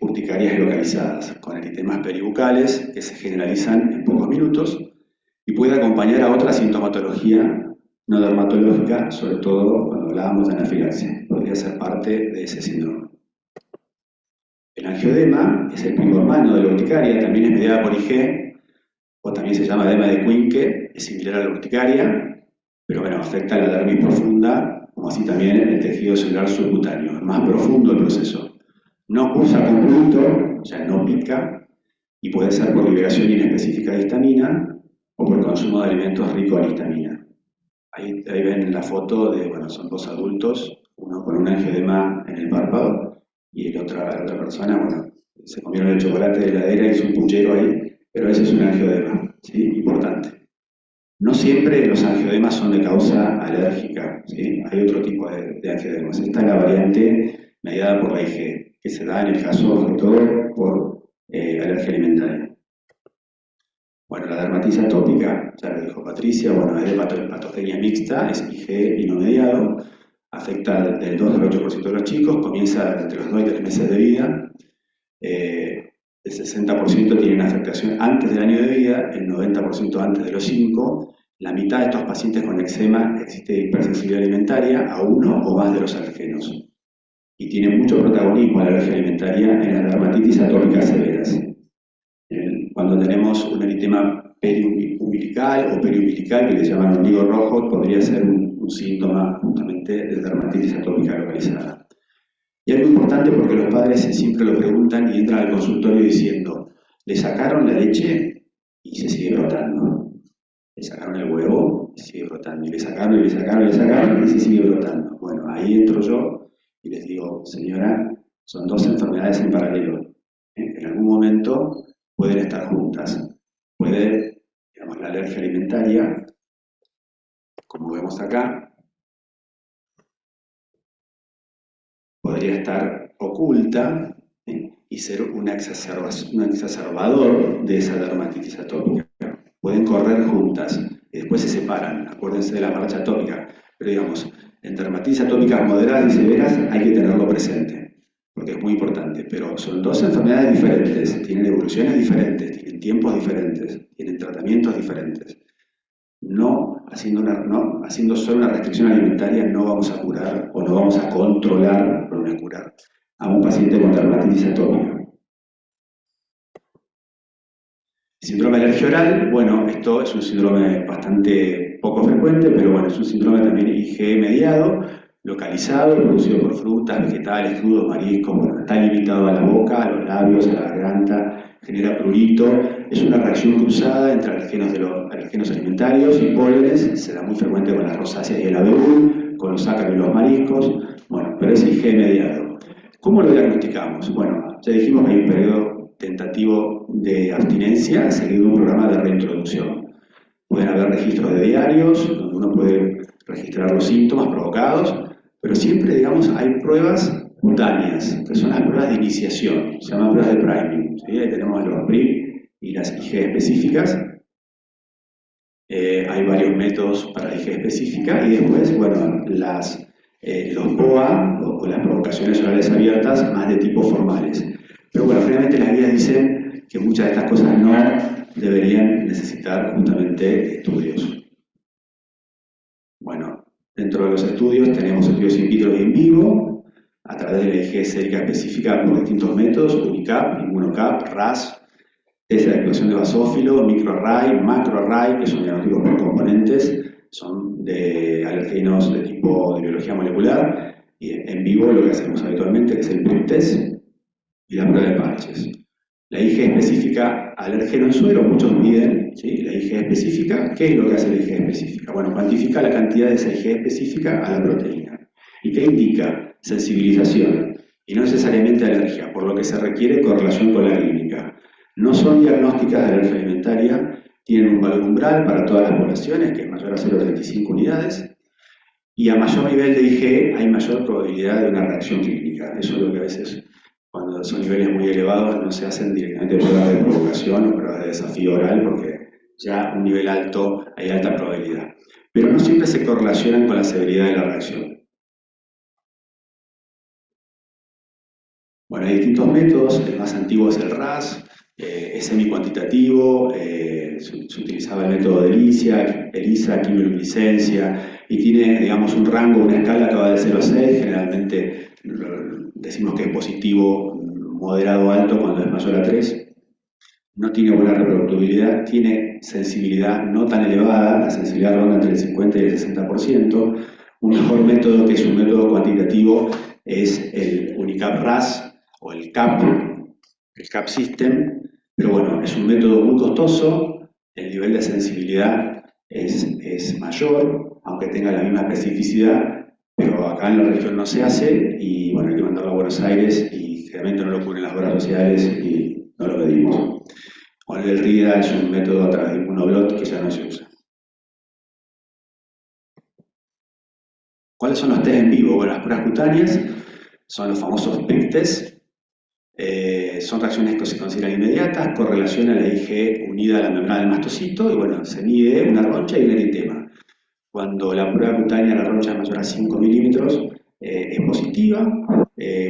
urticarias localizadas, con eritemas peribucales que se generalizan en pocos minutos y puede acompañar a otra sintomatología no dermatológica, sobre todo cuando hablábamos de anafilaxia. Podría ser parte de ese síndrome. El angioedema es el primo hermano de la urticaria, también es mediada por IG, o también se llama edema de Quincke, es similar a la urticaria, pero bueno, afecta a la dermis profunda, como así también el tejido celular subcutáneo. Es más profundo el proceso. No cursa con prurito, o sea, no pica, y puede ser por liberación inespecífica de histamina o por consumo de alimentos ricos en histamina. Ahí ven la foto de, bueno, son dos adultos, uno con un angioedema en el párpado y la otra persona, bueno, se comieron el chocolate de la heladera y hizo un puchero ahí, pero ese es un angioedema, ¿sí? Importante. No siempre los angioedemas son de causa alérgica, ¿sí? Hay otro tipo de angioedemas. Esta es la variante mediada por la IG, que se da en el caso, sobre todo, por alergia alimentaria. Bueno, la dermatitis atópica, ya lo dijo Patricia, bueno, es de patogenia mixta, es IG y no mediado, afecta del 2 al 8% de los chicos, comienza entre los 2 y 3 meses de vida, el 60% tienen afectación antes del año de vida, el 90% antes de los 5. La mitad de estos pacientes con eczema existe hipersensibilidad alimentaria a uno o más de los alergenos. Y tiene mucho protagonismo la alergia alimentaria en las dermatitis atópicas severas. Cuando tenemos un eritema periumbilical o periumbilical, que le llaman ombligo rojo, podría ser un síntoma justamente de dermatitis atópica localizada. Y algo importante porque los padres siempre lo preguntan y entran al consultorio diciendo, ¿le sacaron la leche? Y se sigue brotando. Le sacaron el huevo y se sigue brotando. Y le sacaron, y le sacaron, y le sacaron y se sigue brotando. Bueno, ahí entro yo y les digo, señora, son dos enfermedades en paralelo. En algún momento pueden estar juntas. Puede, digamos, la alergia alimentaria, como vemos acá, podría estar oculta y ser un exacerbador de esa dermatitis atópica. Pueden correr juntas y después se separan, acuérdense de la marcha atópica, pero digamos, en dermatitis atópicas moderadas y severas hay que tenerlo presente, porque es muy importante, pero son dos enfermedades diferentes, tienen evoluciones diferentes, tienen tiempos diferentes, tienen tratamientos diferentes. Haciendo solo una restricción alimentaria no vamos a curar o no vamos a controlar, pero no curar, a un paciente con dermatitis atópica. Síndrome de alergia oral, bueno, esto es un síndrome bastante poco frecuente, pero bueno, es un síndrome también IgE mediado, localizado, producido por frutas, vegetales, crudos, mariscos, bueno, está limitado a la boca, a los labios, a la garganta, genera prurito, es una reacción cruzada entre alergenos alimentarios y pólenes, se da muy frecuente con las rosáceas y el abedul, con los ácaros y los mariscos, bueno, pero es IgE mediado. ¿Cómo lo diagnosticamos? Bueno, ya dijimos que hay un periodo tentativo de abstinencia seguido de un programa de reintroducción. Pueden haber registros de diarios, donde uno puede registrar los síntomas provocados, pero siempre, digamos, hay pruebas cutáneas, que son las pruebas de iniciación, se llaman pruebas de priming. ¿Sí? Ahí tenemos los PRIM y las IgE específicas. Hay varios métodos para la IgE específica y después, bueno, los POA o las provocaciones orales abiertas más de tipo formales. Pero bueno, finalmente las guías dicen que muchas de estas cosas no deberían necesitar justamente estudios. Bueno, dentro de los estudios tenemos estudios in vitro y in vivo, a través de la IgE sérica específica por distintos métodos, UniCap, ImmunoCap, RAS, test de activación de basófilo, microarray, macroarray, que son diagnósticos por componentes, son de alergenos de tipo de biología molecular, y en vivo lo que hacemos habitualmente, que es el PRIP test, y la prueba de parches. La IgE específica alérgeno en suero, muchos piden, ¿sí? La IgE específica, ¿qué es lo que hace la IgE específica? Bueno, cuantifica la cantidad de esa IgE específica a la proteína. ¿Y qué indica? Sensibilización, y no necesariamente alergia, por lo que se requiere correlación con la clínica. No son diagnósticas de alergia alimentaria, tienen un valor umbral para todas las poblaciones, que es mayor a 0,35 unidades, y a mayor nivel de IgE hay mayor probabilidad de una reacción clínica. Eso es lo que a veces, cuando son niveles muy elevados, no se hacen directamente pruebas de provocación o pruebas de desafío oral, porque ya un nivel alto hay alta probabilidad. Pero no siempre se correlacionan con la severidad de la reacción. Bueno, hay distintos métodos, el más antiguo es el RAS, es semi-cuantitativo, se utilizaba el método de ELISA, quimioluminiscencia, y tiene, digamos, un rango, una escala que va de 0 a 6, generalmente decimos que es positivo, moderado, alto cuando es mayor a 3. No tiene buena reproducibilidad, tiene sensibilidad no tan elevada, la sensibilidad ronda entre el 50 y el 60%. Un mejor método, que es un método cuantitativo, es el UniCap RAS o el CAP System, pero bueno, es un método muy costoso, el nivel de sensibilidad es mayor, aunque tenga la misma especificidad, pero acá en la región no se hace, y bueno, hay que mandarlo a Buenos Aires, y generalmente no lo cubren las obras sociales, y no lo pedimos. Bueno, el RIDA es un método a través de Immunoblot que ya no se usa. ¿Cuáles son los test en vivo? Bueno, las pruebas cutáneas son los famosos PRIP test. Son reacciones que se consideran inmediatas, correlación a la IgE unida a la membrana del mastocito, y bueno, se mide una roncha y un eritema. Cuando la prueba cutánea, la roncha es mayor a 5 milímetros, es positiva.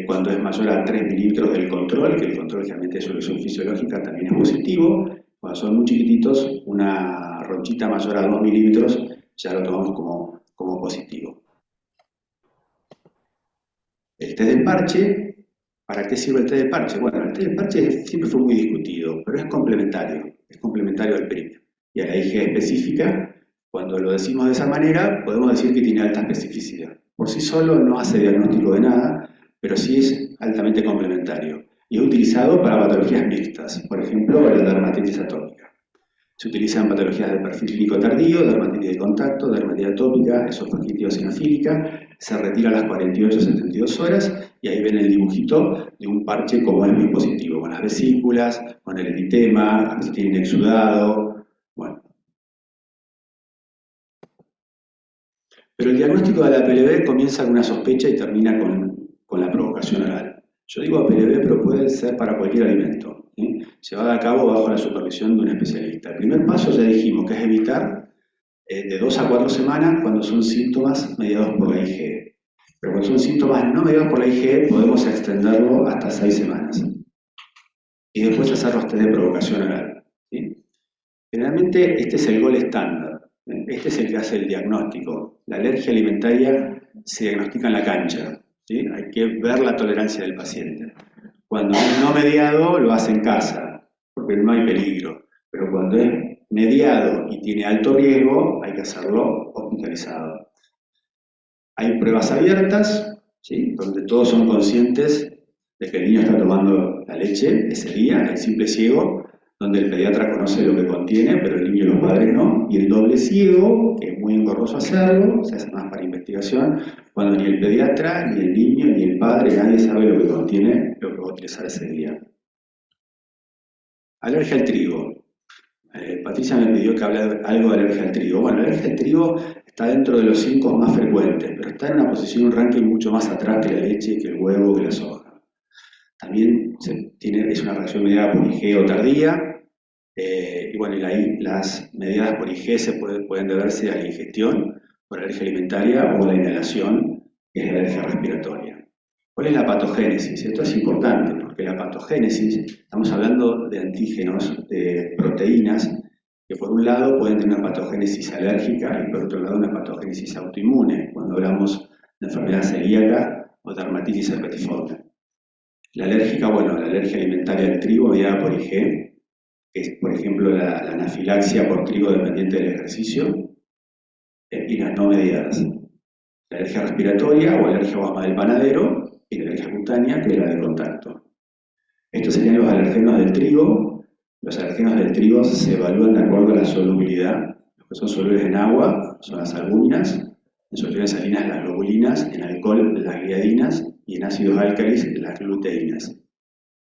Cuando es mayor a 3 milímetros del control, que el control generalmente es solución fisiológica, también es positivo. Cuando son muy chiquititos, una ronchita mayor a 2 milímetros, ya lo tomamos como positivo. El test del parche. ¿Para qué sirve el test de parche? Bueno, el test de parche siempre fue muy discutido, pero es complementario al PRIP. Y a la IgE específica, cuando lo decimos de esa manera, podemos decir que tiene alta especificidad. Por sí solo no hace diagnóstico de nada, pero sí es altamente complementario. Y es utilizado para patologías mixtas, por ejemplo, la dermatitis atópica. Se utilizan patologías de perfil clínico tardío, dermatitis de contacto, dermatitis atópica, esofagitis eosinofílica. se retira a las 48-72 horas y ahí ven el dibujito de un parche como el dispositivo, con las vesículas, con el eritema, a veces tienen exudado, bueno. Pero el diagnóstico de la APLB comienza con una sospecha y termina con la provocación oral. Yo digo APLB, pero puede ser para cualquier alimento, ¿sí? Llevada a cabo bajo la supervisión de un especialista. El primer paso ya dijimos que es evitar de 2 a 4 semanas cuando son síntomas mediados por la IgE. Pero cuando son síntomas no mediados por la IgE podemos extenderlo hasta 6 semanas. Y después hacer los test de provocación oral, ¿sí? Generalmente este es el gol estándar. Este es el que hace el diagnóstico. La alergia alimentaria se diagnostica en la cancha, ¿sí? Hay que ver la tolerancia del paciente. Cuando es no mediado, lo hace en casa, porque no hay peligro. Pero cuando es mediado y tiene alto riesgo, hay que hacerlo hospitalizado. Hay pruebas abiertas, ¿sí? Donde todos son conscientes de que el niño está tomando la leche ese día, el simple ciego, donde el pediatra conoce lo que contiene, pero el niño y los padres no, y el doble ciego, que es muy engorroso hacerlo, se hace más para investigación, cuando ni el pediatra, ni el niño, ni el padre, nadie sabe lo que contiene, lo que va a utilizar ese día. Alergia al trigo. Patricia me pidió que hable algo de alergia al trigo. Bueno, la alergia al trigo está dentro de los 5 más frecuentes, pero está en una posición, un ranking mucho más atrás que la leche, que el huevo, que la soja. También es una reacción mediada por IgE o tardía, y bueno, las mediadas por IgE pueden deberse a la ingestión, por alergia alimentaria o la inhalación, que es la alergia respiratoria. ¿Cuál es la patogénesis? Esto es importante, porque la patogénesis, estamos hablando de antígenos, de proteínas, que por un lado pueden tener una patogénesis alérgica y por otro lado una patogénesis autoinmune, cuando hablamos de enfermedad celíaca o dermatitis herpetiforme. La alérgica, bueno, la alergia alimentaria al trigo mediada por IgE, que es, por ejemplo, la anafilaxia por trigo dependiente del ejercicio, y las no mediadas. La alergia respiratoria o alergia a guasma del panadero y la alergia cutánea, que es la de contacto. Estos serían los alergenos del trigo. Los alergenos del trigo se evalúan de acuerdo a la solubilidad. Los que son solubles en agua son las albúminas, en soluciones salinas las globulinas, en alcohol las gliadinas y en ácidos álcalis las gluteínas.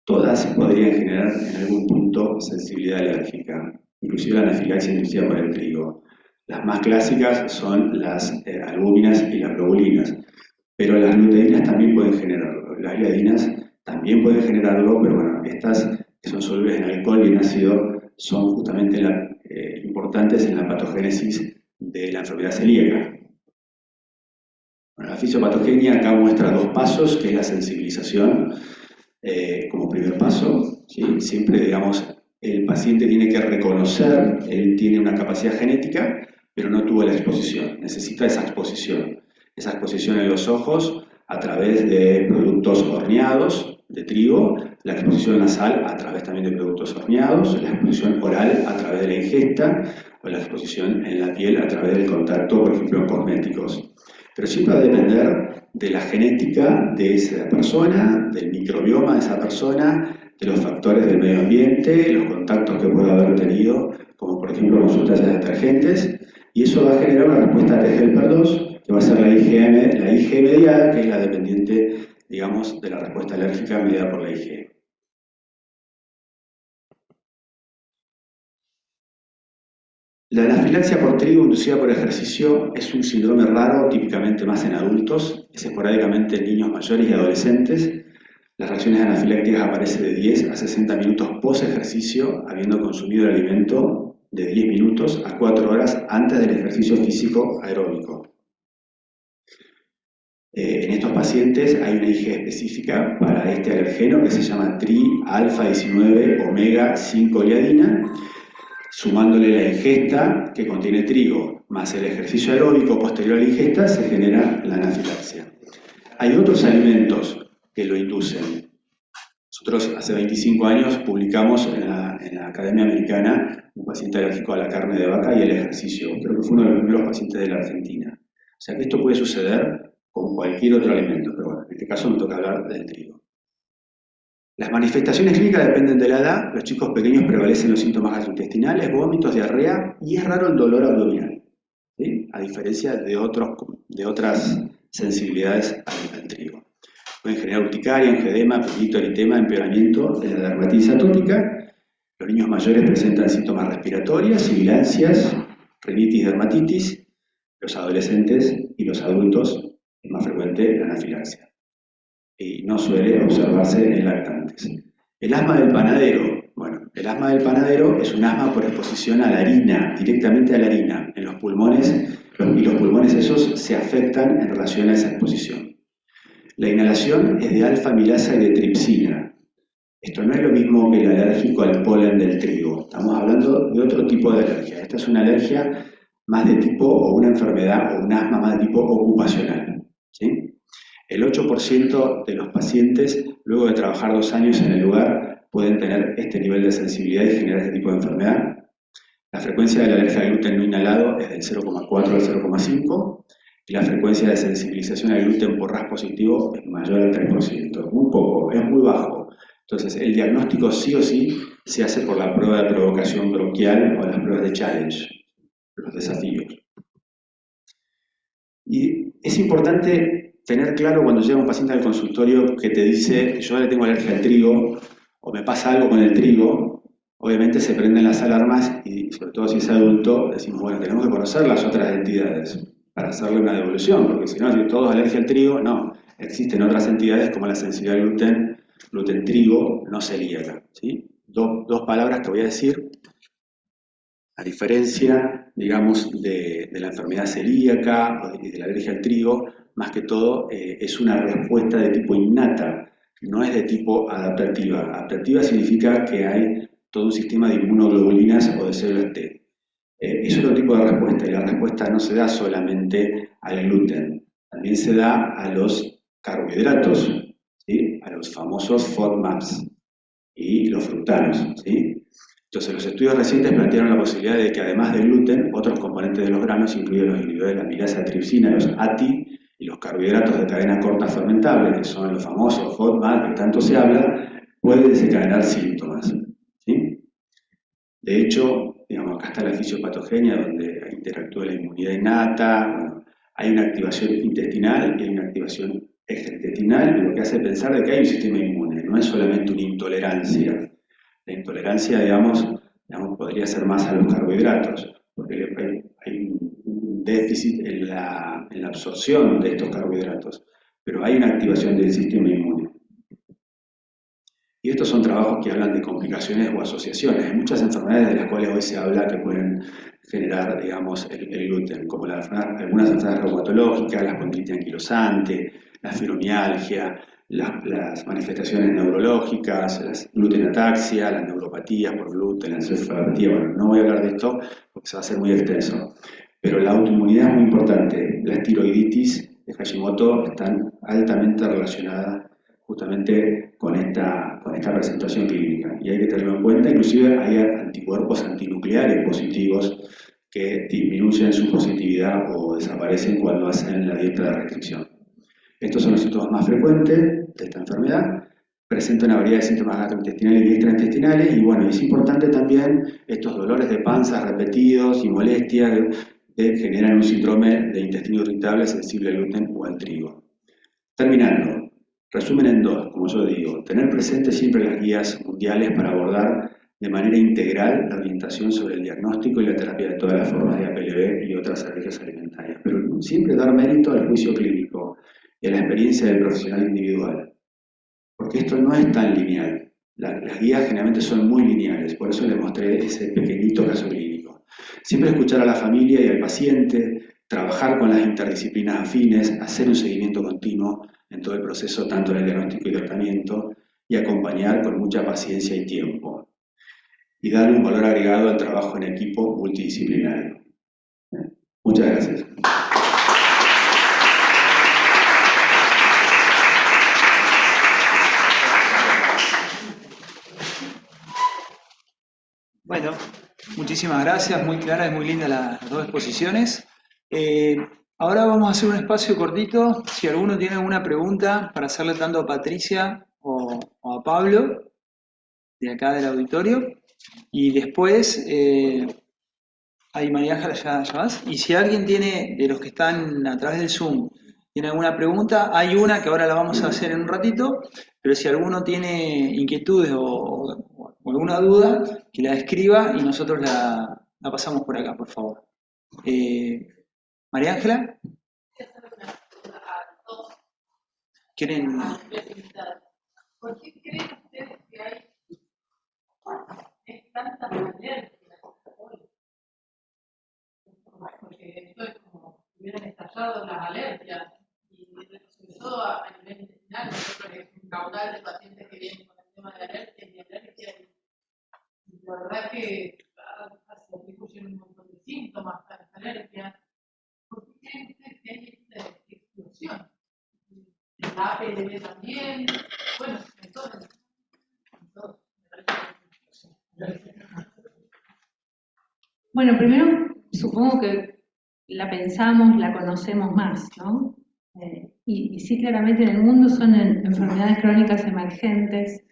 Todas podrían generar en algún punto sensibilidad alérgica, inclusive la anafilaxia inducida por el trigo. Las más clásicas son las albúminas y las globulinas, pero las gluteínas también pueden generarlo, las gliadinas también pueden generarlo, pero bueno, estas que son solubles en alcohol y en ácido son justamente importantes en la patogénesis de la enfermedad celíaca. Bueno, la fisiopatogenia acá muestra 2 pasos, que es la sensibilización como primer paso, ¿sí? Siempre, digamos, el paciente tiene que reconocer, él tiene una capacidad genética, pero no tuvo la exposición, necesita esa exposición en los ojos a través de productos horneados de trigo, la exposición nasal a través también de productos horneados, la exposición oral a través de la ingesta, o la exposición en la piel a través del contacto, por ejemplo, en cosméticos. Pero siempre va a depender de la genética de esa persona, del microbioma de esa persona, de los factores del medio ambiente, los contactos que pueda haber tenido, como por ejemplo con sustancias detergentes, y eso va a generar una respuesta T-helper-2, que va a ser la IgE mediada, que es la dependiente, digamos, de la respuesta alérgica mediada por la IgE. La anafilaxia por trigo inducida por ejercicio es un síndrome raro, típicamente más en adultos, es esporádicamente en niños mayores y adolescentes. Las reacciones anafilácticas aparecen de 10 a 60 minutos post ejercicio, habiendo consumido el alimento de 10 minutos a 4 horas antes del ejercicio físico aeróbico. En estos pacientes hay una IgE específica para este alergeno que se llama tri-alfa-19 omega-5 gliadina, sumándole la ingesta que contiene trigo más el ejercicio aeróbico posterior a la ingesta se genera la anafilaxia. Hay otros alimentos que lo inducen. Nosotros hace 25 años publicamos en la Academia Americana un paciente alérgico a la carne de vaca y el ejercicio. Creo que fue uno de los primeros pacientes de la Argentina. O sea que esto puede suceder con cualquier otro alimento, pero bueno, en este caso me toca hablar del trigo. Las manifestaciones clínicas dependen de la edad. Los chicos pequeños prevalecen los síntomas gastrointestinales, vómitos, diarrea y es raro el dolor abdominal, ¿sí? A diferencia de otras sensibilidades al trigo. Pueden generar urticaria, angedema, prurito, eritema, empeoramiento de la dermatitis atópica. Los niños mayores presentan síntomas respiratorios, sibilancias, rinitis, dermatitis. Los adolescentes y los adultos es más frecuente la anafilaxia. Y no suele observarse en lactantes. El asma del panadero. Bueno, el asma del panadero es un asma por exposición a la harina, directamente a la harina, en los pulmones, y los pulmones esos se afectan en relación a esa exposición. La inhalación es de alfa-amilasa y de tripsina. Esto no es lo mismo que el alérgico al polen del trigo. Estamos hablando de otro tipo de alergia. Esta es una alergia más de tipo, o una enfermedad, o un asma más de tipo ocupacional. ¿Sí? El 8% de los pacientes, luego de trabajar 2 años en el lugar, pueden tener este nivel de sensibilidad y generar este tipo de enfermedad. La frecuencia de la alergia al gluten no inhalado es del 0,4 al 0,5 y la frecuencia de sensibilización al gluten por RAS positivo es mayor al 3%. Muy poco, es muy bajo. Entonces, el diagnóstico sí o sí se hace por la prueba de provocación bronquial o las pruebas de challenge, los desafíos. Y es importante tener claro cuando llega un paciente al consultorio que te dice yo le tengo alergia al trigo o me pasa algo con el trigo, obviamente se prenden las alarmas y sobre todo si es adulto decimos, bueno, tenemos que conocer las otras entidades para hacerle una devolución, porque si no, si todo es alergia al trigo, no. Existen otras entidades como la sensibilidad al gluten, gluten-trigo, no celíaca. ¿Sí? Dos palabras que voy a decir. A diferencia, digamos, de la enfermedad celíaca y de la alergia al trigo, más que todo es una respuesta de tipo innata, no es de tipo adaptativa. Adaptativa significa que hay todo un sistema de inmunoglobulinas o de células T. Es otro tipo de respuesta y la respuesta no se da solamente al gluten, también se da a los carbohidratos, ¿sí? A los famosos FODMAPs y los fructanos. ¿Sí? Entonces, los estudios recientes plantearon la posibilidad de que además del gluten, otros componentes de los granos, incluidos los inhibidores de la amilasa de tripsina, los ATI y los carbohidratos de cadena corta fermentables, que son los famosos FODMAP que tanto se habla, pueden desencadenar síntomas. ¿Sí? De hecho, digamos, acá está la fisiopatogenia donde interactúa la inmunidad innata, bueno, hay una activación intestinal y hay una activación extraintestinal, lo que hace pensar de que hay un sistema inmune, no es solamente una intolerancia. La intolerancia, digamos, podría ser más a los carbohidratos, porque hay un déficit en la absorción de estos carbohidratos, pero hay una activación del sistema inmune. Y estos son trabajos que hablan de complicaciones o asociaciones. Hay muchas enfermedades de las cuales hoy se habla que pueden generar, digamos, el gluten, como algunas enfermedades reumatológicas, la condritis anquilosante, la fibromialgia, las manifestaciones neurológicas, la glutenataxia, las neuropatías por gluten, la encefalopatía. Bueno, no voy a hablar de esto porque se va a hacer muy extenso. Pero la autoinmunidad es muy importante. La tiroiditis de Hashimoto están altamente relacionadas justamente con esta presentación clínica. Y hay que tenerlo en cuenta, inclusive hay anticuerpos antinucleares positivos que disminuyen su positividad o desaparecen cuando hacen la dieta de restricción. Estos son los síntomas más frecuentes de esta enfermedad. Presenta una variedad de síntomas gastrointestinales y extraintestinales y bueno, es importante también estos dolores de panza repetidos y molestias que generan un síndrome de intestino irritable sensible al gluten o al trigo. Terminando. Resumen en 2, como yo digo, tener presente siempre las guías mundiales para abordar de manera integral la orientación sobre el diagnóstico y la terapia de todas las formas de APLB y otras alergias alimentarias, pero siempre dar mérito al juicio clínico y a la experiencia del profesional individual, porque esto no es tan lineal. Las guías generalmente son muy lineales, por eso les mostré ese pequeñito caso clínico. Siempre escuchar a la familia y al paciente, trabajar con las interdisciplinas afines, hacer un seguimiento continuo en todo el proceso, tanto en el diagnóstico y tratamiento, y acompañar con mucha paciencia y tiempo. Y dar un valor agregado al trabajo en equipo multidisciplinario. Muchas gracias. Bueno, muchísimas gracias, muy claras y muy lindas las dos exposiciones. Ahora vamos a hacer un espacio cortito, si alguno tiene alguna pregunta para hacerle tanto a Patricia o a Pablo, de acá del auditorio, y después, ahí María Ángela ya vas, y si alguien tiene, de los que están a través del Zoom, ¿Tiene alguna pregunta? Hay una que ahora la vamos a hacer en un ratito, pero si alguno tiene inquietudes o alguna duda, que la escriba y nosotros la pasamos por acá, por favor. María Ángela, ¿quieren? ¿Por qué creen ustedes que hay tantas alergias hoy? Porque esto es como si hubieran estallado las alergias y sobre todo a nivel intestinal, nosotros es un caudal de pacientes que vienen con el tema de alergias y alergias. Y la verdad que se atribuyen un montón de síntomas a las alergias. ¿Por qué creen ustedes que hay esta explosión? La APLD también, bueno, en todo. Bueno, primero supongo que la pensamos, la conocemos más, ¿no? Y sí, claramente en el mundo son enfermedades crónicas emergentes.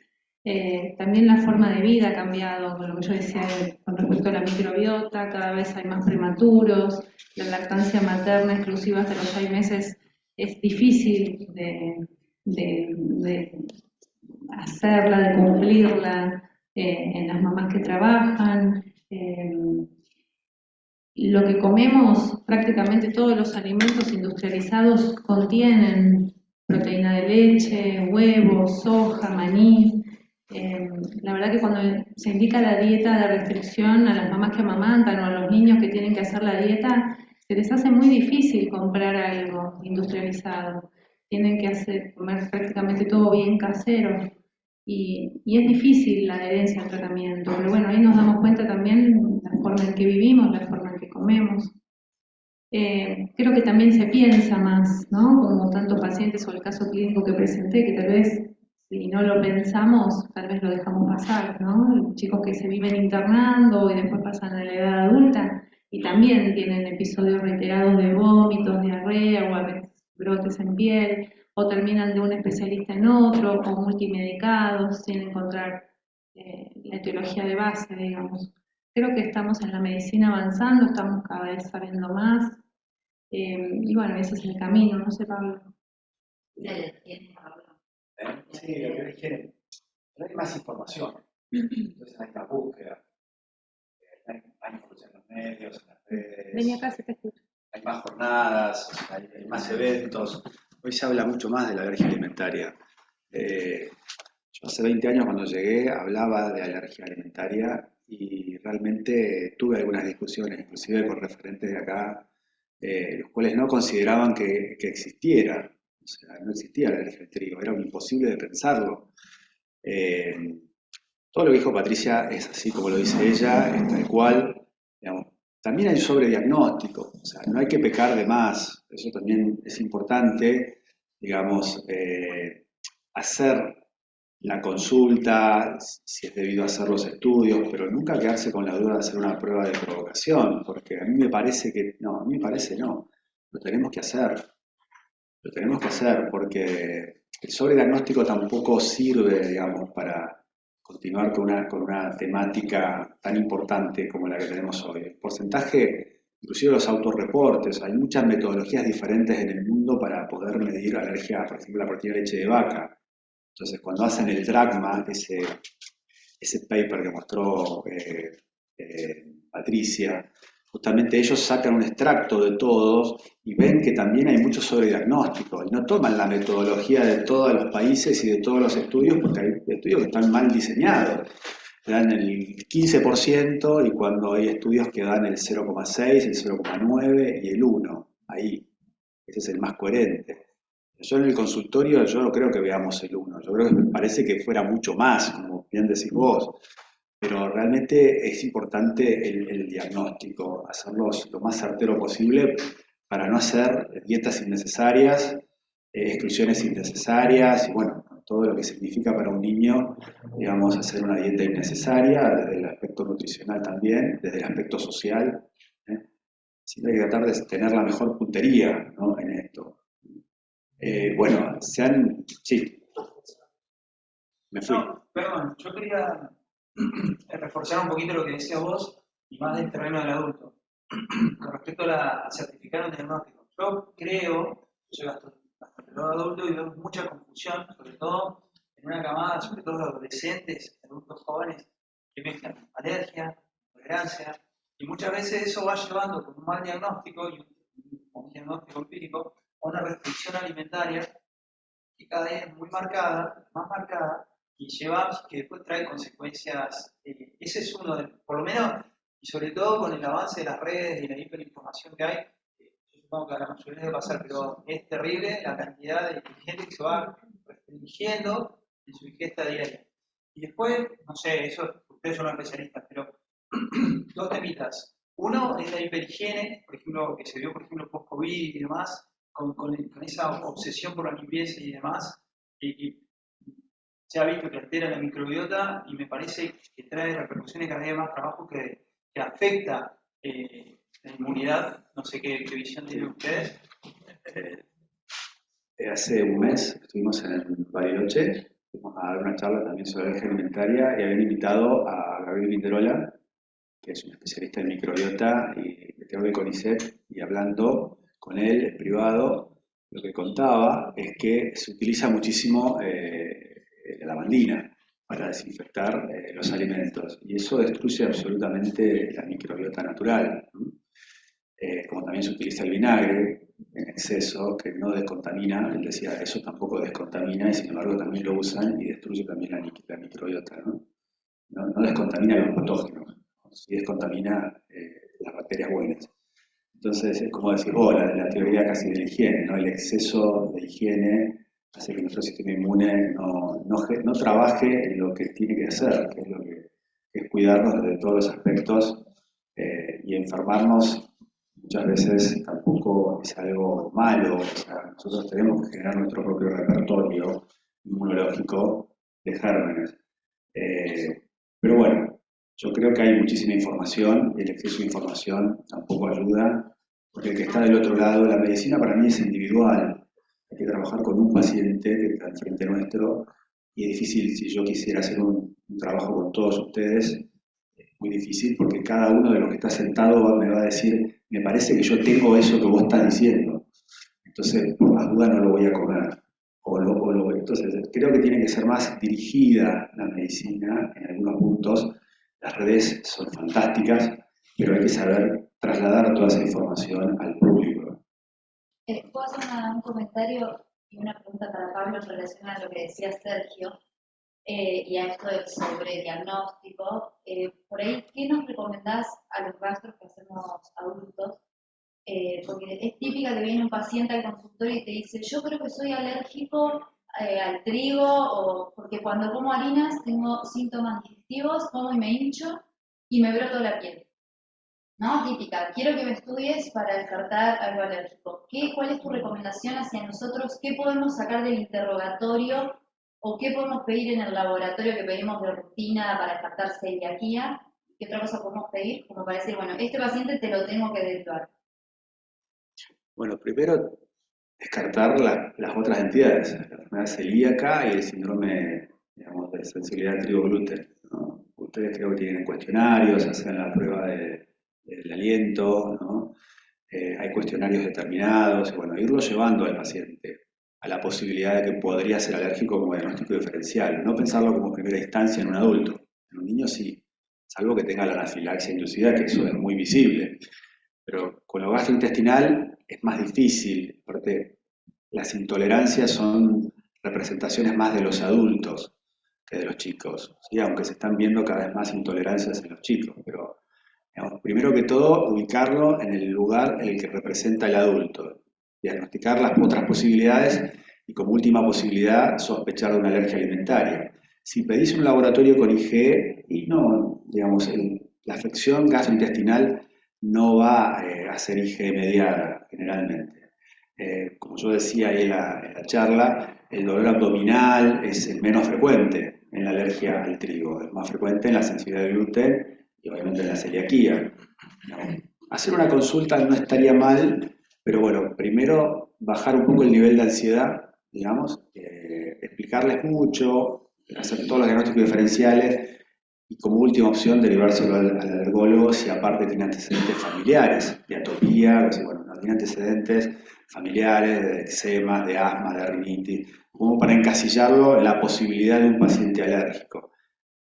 También la forma de vida ha cambiado, con lo que yo decía con respecto a la microbiota, cada vez hay más prematuros, la lactancia materna exclusiva hasta los 6 meses es difícil de hacerla, de cumplirla en las mamás que trabajan. Lo que comemos, prácticamente todos los alimentos industrializados contienen proteína de leche, huevos, soja, maní. La verdad que cuando se indica la dieta de restricción a las mamás que amamantan o a los niños que tienen que hacer la dieta, se les hace muy difícil comprar algo industrializado. Tienen que comer prácticamente todo bien casero. Y es difícil la adherencia al tratamiento, pero bueno, ahí nos damos cuenta también la forma en que vivimos, la forma en que comemos. Creo que también se piensa más, ¿no? Como tantos pacientes o el caso clínico que presenté, que tal vez si no lo pensamos, tal vez lo dejamos pasar, ¿no? Chicos que se viven internando y después pasan a la edad adulta y también tienen episodios reiterados de vómitos, diarrea o a veces brotes en piel, o terminan de un especialista en otro, o multimedicados, sin encontrar la etiología de base, digamos. Creo que estamos en la medicina avanzando, estamos cada vez sabiendo más, y bueno, ese es el camino, no sé, Pablo. Sí, lo que quieren. Pero hay más información. Entonces hay más búsqueda. Hay información en los medios, en las redes. Vení acá, se te escucha. Hay más jornadas, hay más eventos. Hoy se habla mucho más de la alergia alimentaria. Yo hace 20 años cuando llegué hablaba de alergia alimentaria y realmente tuve algunas discusiones, inclusive con referentes de acá, los cuales no consideraban que existiera. O sea, no existía la alergia al trigo, era imposible de pensarlo. Todo lo que dijo Patricia es así como lo dice ella, es tal cual. Digamos. También hay sobrediagnóstico, o sea, no hay que pecar de más, eso también es importante, digamos, hacer la consulta, si es debido a hacer los estudios, pero nunca quedarse con la duda de hacer una prueba de provocación, porque a mí me parece que, no, a mí me parece no, lo tenemos que hacer porque el sobrediagnóstico tampoco sirve, digamos, para continuar con una temática tan importante como la que tenemos hoy. El porcentaje, inclusive los autorreportes, hay muchas metodologías diferentes en el mundo para poder medir alergia, por ejemplo, la proteína de leche de vaca. Entonces, cuando hacen el DRAGMA, ese paper que mostró Patricia, justamente ellos sacan un extracto de todos y ven que también hay mucho sobrediagnóstico y no toman la metodología de todos los países y de todos los estudios porque hay estudios que están mal diseñados. Dan el 15% y cuando hay estudios que dan el 0,6, el 0,9 y el 1. Ahí, ese es el más coherente. Yo en el consultorio, yo no creo que veamos el 1, yo creo que me parece que fuera mucho más, como bien decís vos, pero realmente es importante el diagnóstico, hacerlo lo más certero posible para no hacer dietas innecesarias, exclusiones innecesarias y bueno, todo lo que significa para un niño, digamos, hacer una dieta innecesaria, desde el aspecto nutricional también, desde el aspecto social. Siempre hay que tratar de tener la mejor puntería, ¿no?, en esto. Bueno, sí, me fui. No, perdón, yo quería reforzar un poquito lo que decía vos y más del terreno del adulto. Con respecto a certificar un diagnóstico, yo creo soy gastroenterólogo adulto y veo mucha confusión, sobre todo en una camada, sobre todo de adolescentes, adultos jóvenes, que mezclan alergia, intolerancia, y muchas veces eso va llevando con un mal diagnóstico y un diagnóstico empírico a una restricción alimentaria que cada vez es muy marcada, más marcada, y lleva, que después trae consecuencias. Ese es uno, por lo menos, y sobre todo con el avance de las redes y la hiperinformación que hay, yo supongo que a la mayoría debe pasar, pero es terrible la cantidad de gente que se va restringiendo en su ingesta diaria. Y después, no sé, eso ustedes son los especialistas, pero dos temitas. Uno es la hiperhigiene, por ejemplo, que se vio, por ejemplo, post-COVID y demás, con esa obsesión por la limpieza y demás, y se ha visto que altera la microbiota y me parece que trae repercusiones cada vez más trabajo que afecta la inmunidad. No sé qué visión tienen ustedes. Hace un mes estuvimos en Bariloche, fuimos a dar una charla también sobre alergia alimentaria y habían invitado a Gabriel Vinderola, que es un especialista en microbiota y investigador de CONICET, y hablando con él en privado, lo que contaba es que se utiliza muchísimo la lavandina para desinfectar los alimentos, y eso destruye absolutamente la microbiota natural, ¿no? Como también se utiliza el vinagre en exceso, que no descontamina, él decía, eso tampoco descontamina, y sin embargo también lo usan y destruye también la microbiota, ¿no? No descontamina los patógenos, sí descontamina las bacterias buenas. Entonces, es como decir, la teoría casi de la higiene, ¿no? El exceso de higiene hace que nuestro sistema inmune no trabaje en lo que tiene que hacer, que es lo que es cuidarnos de todos los aspectos, y enfermarnos muchas veces tampoco es algo malo. O sea, nosotros tenemos que generar nuestro propio repertorio inmunológico de gérmenes. Pero bueno, yo creo que hay muchísima información y el exceso de información tampoco ayuda, porque el que está del otro lado, la medicina para mí es individual. Hay que trabajar con un paciente que está enfrente nuestro, y es difícil. Si yo quisiera hacer un trabajo con todos ustedes, es muy difícil, porque cada uno de los que está sentado me va a decir, me parece que yo tengo eso que vos estás diciendo, entonces por las dudas no lo voy a comer. Entonces, creo que tiene que ser más dirigida la medicina en algunos puntos. Las redes son fantásticas, pero hay que saber trasladar toda esa información al público. ¿Puedo hacer un comentario y una pregunta para Pablo en relación a lo que decía Sergio y a esto del sobrediagnóstico? Por ahí, ¿qué nos recomendás a los gastros que hacemos adultos? Porque es típica que viene un paciente al consultorio y te dice, yo creo que soy alérgico al trigo, o porque cuando como harinas tengo síntomas digestivos, como y me hincho y me broto la piel. ¿No? Típica, quiero que me estudies para descartar algo alérgico. ¿Cuál es tu recomendación hacia nosotros? ¿Qué podemos sacar del interrogatorio o qué podemos pedir en el laboratorio que pedimos de rutina para descartar celiaquía? ¿Qué otra cosa podemos pedir? Como para decir, bueno, este paciente te lo tengo que derivar. Bueno, primero descartar las otras entidades, la enfermedad celíaca y el síndrome, digamos, de sensibilidad al trigo-gluten, ¿no? Ustedes creo que tienen cuestionarios, hacen la prueba del aliento, ¿no? Hay cuestionarios determinados, y bueno, irlo llevando al paciente a la posibilidad de que podría ser alérgico como diagnóstico diferencial, no pensarlo como primera instancia en un adulto. En un niño sí, salvo que tenga la anafilaxia inducida, que eso es muy visible. Pero con lo gastrointestinal es más difícil, porque las intolerancias son representaciones más de los adultos que de los chicos, ¿sí? Aunque se están viendo cada vez más intolerancias en los chicos, pero digamos, primero que todo ubicarlo en el lugar en el que representa el adulto, diagnosticar las otras posibilidades y como última posibilidad sospechar de una alergia alimentaria. Si pedís un laboratorio con IgE, y no, digamos, la afección gastrointestinal no va a ser IgE mediada generalmente. Como yo decía ahí en la charla, el dolor abdominal es el menos frecuente en la alergia al trigo, es más frecuente en la sensibilidad al gluten y obviamente en la celiaquía. Hacer una consulta no estaría mal, pero bueno, primero bajar un poco el nivel de ansiedad, digamos, explicarles mucho, hacer todos los diagnósticos diferenciales, y como última opción derivárselo al alergólogo si aparte tiene antecedentes familiares de atopía, o si bueno, no tiene antecedentes familiares, de eczema, de asma, de rinitis, como para encasillarlo en la posibilidad de un paciente alérgico.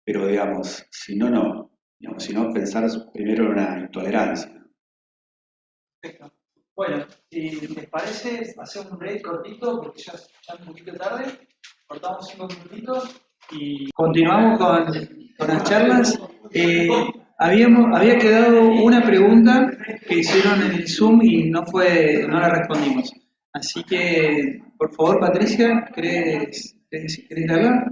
Pero digamos, si no, no. Digamos, si no, pensar primero en una intolerancia. Perfecto. Bueno, si les parece, hacemos un break cortito porque ya es un poquito tarde. Cortamos 5 minutitos y continuamos con las charlas. Había quedado una pregunta que hicieron en el Zoom y no la respondimos. Así que, por favor, Patricia, ¿querés hablar?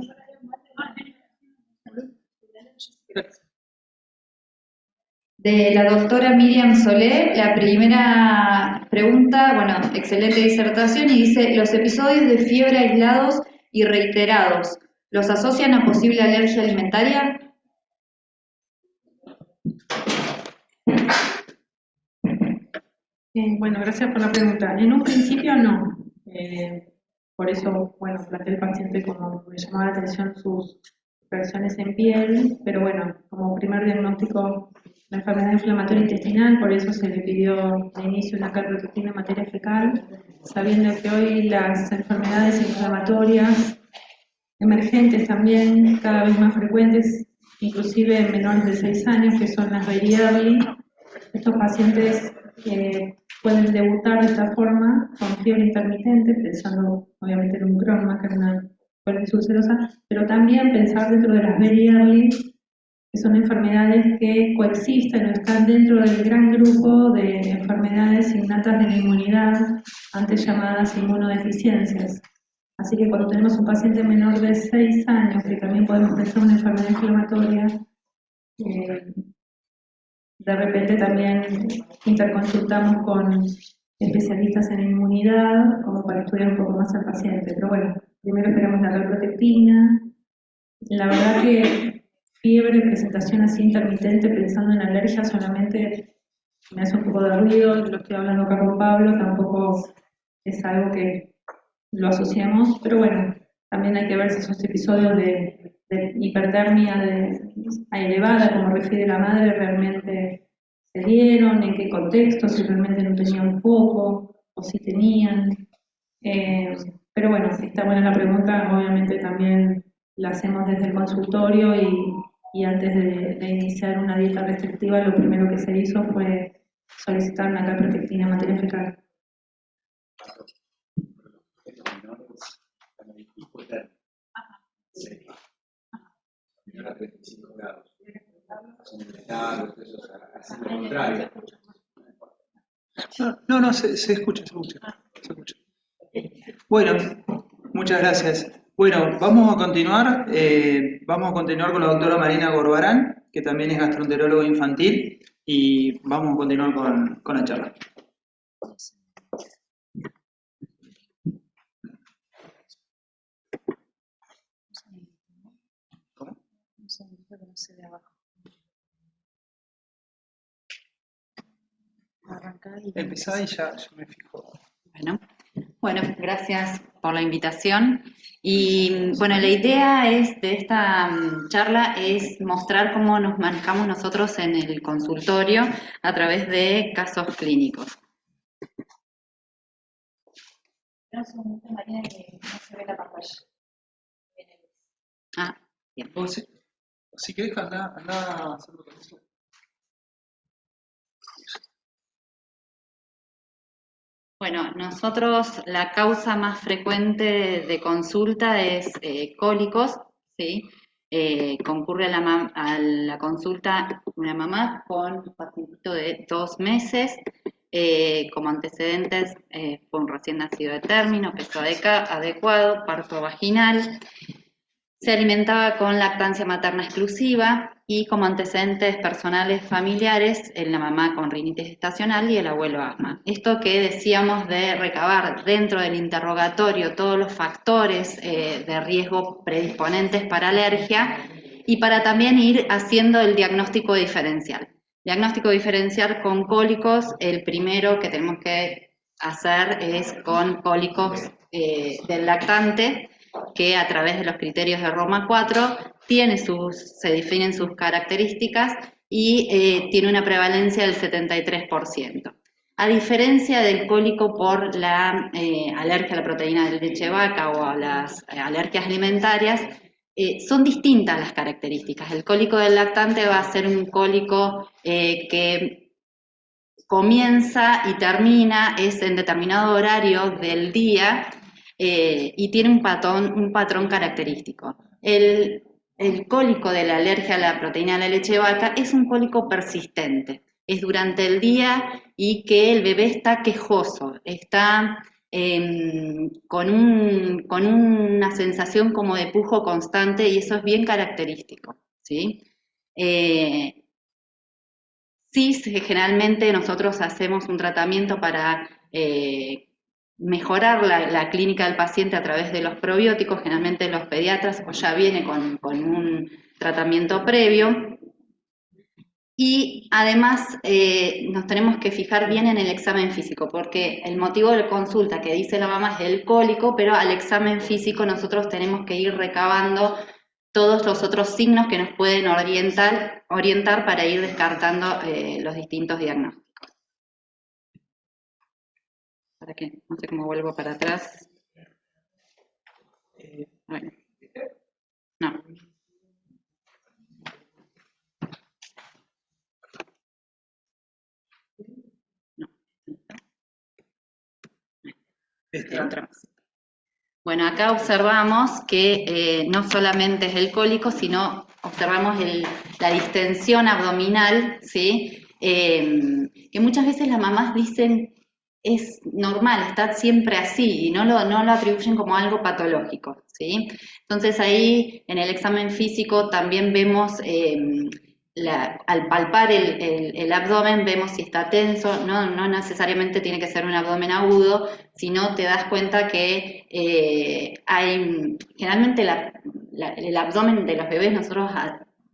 De la doctora Miriam Solé, la primera pregunta, bueno, excelente disertación, y dice, los episodios de fiebre aislados y reiterados, ¿los asocian a posible alergia alimentaria? Bueno, gracias por la pregunta. En un principio no. Por eso, bueno, planteé al paciente como me llamaba la atención sus reacciones en piel, pero bueno, como primer diagnóstico, la enfermedad inflamatoria intestinal, por eso se le pidió de inicio una calprotectina en materia fecal, sabiendo que hoy las enfermedades inflamatorias emergentes también, cada vez más frecuentes, inclusive en menores de 6 años, que son las Berry. Estos pacientes pueden debutar de esta forma con fiebre intermitente, pensando obviamente en un Crohn más que en una colitis ulcerosa, pero también pensar dentro de las Berry, que son enfermedades que coexisten o están dentro del gran grupo de enfermedades innatas de la inmunidad, antes llamadas inmunodeficiencias. Así que cuando tenemos un paciente menor de 6 años, que también podemos pensar una enfermedad inflamatoria, de repente también interconsultamos con especialistas en inmunidad, como para estudiar un poco más al paciente. Pero bueno, primero esperamos la calprotectina. La verdad que fiebre, presentación así intermitente, pensando en alergia, solamente me hace un poco de ruido. Lo estoy hablando acá con Pablo, tampoco es algo que lo asociamos, pero bueno, también hay que ver si esos episodios de hipertermia elevada, como refiere la madre, realmente se dieron, en qué contexto, si realmente no tenían foco o si tenían. Pero bueno, si está buena la pregunta, obviamente también la hacemos desde el consultorio y antes de iniciar una dieta restrictiva, lo primero que se hizo fue solicitar una calprotectina en materia fecal. No, se escucha. Bueno, muchas gracias. Bueno, vamos a continuar con la doctora Marina Gorbarán, que también es gastroenteróloga infantil, y vamos a continuar con la charla. Empezá y ya me fijo. Bueno, gracias por la invitación. Y bueno, la idea de esta charla es mostrar cómo nos manejamos nosotros en el consultorio a través de casos clínicos. No es un María, que no se ve la pantalla. Ah, bien. Si querés, anda a hacerlo con eso. Bueno, nosotros la causa más frecuente de consulta es cólicos, ¿sí? Concurre a la consulta una mamá con un pacientito de 2 meses, como antecedentes fue un recién nacido de término, peso adecuado, parto vaginal. Se alimentaba con lactancia materna exclusiva y como antecedentes personales familiares, la mamá con rinitis estacional y el abuelo asma. Esto que decíamos de recabar dentro del interrogatorio todos los factores de riesgo predisponentes para alergia y para también ir haciendo el diagnóstico diferencial. Diagnóstico diferencial con cólicos, el primero que tenemos que hacer es con cólicos del lactante, que a través de los criterios de Roma 4 se definen sus características y tiene una prevalencia del 73%. A diferencia del cólico por la alergia a la proteína de leche de vaca o a las alergias alimentarias, son distintas las características. El cólico del lactante va a ser un cólico que comienza y termina, es en determinado horario del día y tiene un patrón característico. El cólico de la alergia a la proteína de la leche de vaca es un cólico persistente. Es durante el día y que el bebé está quejoso, está con una sensación como de pujo constante y eso es bien característico, ¿sí? Sí, generalmente nosotros hacemos un tratamiento para mejorar la clínica del paciente a través de los probióticos, generalmente los pediatras o ya viene con un tratamiento previo. Y además nos tenemos que fijar bien en el examen físico, porque el motivo de consulta que dice la mamá es el cólico, pero al examen físico nosotros tenemos que ir recabando todos los otros signos que nos pueden orientar para ir descartando los distintos diagnósticos. ¿Para qué? No sé cómo vuelvo para atrás. Bueno. No. Otra más. Bueno, acá observamos que no solamente es el cólico, sino observamos la distensión abdominal, ¿sí? Que muchas veces las mamás dicen es normal, está siempre así y no lo atribuyen como algo patológico, ¿sí? Entonces ahí en el examen físico también vemos, al palpar el abdomen vemos si está tenso, no necesariamente tiene que ser un abdomen agudo, sino te das cuenta que hay, generalmente el abdomen de los bebés nosotros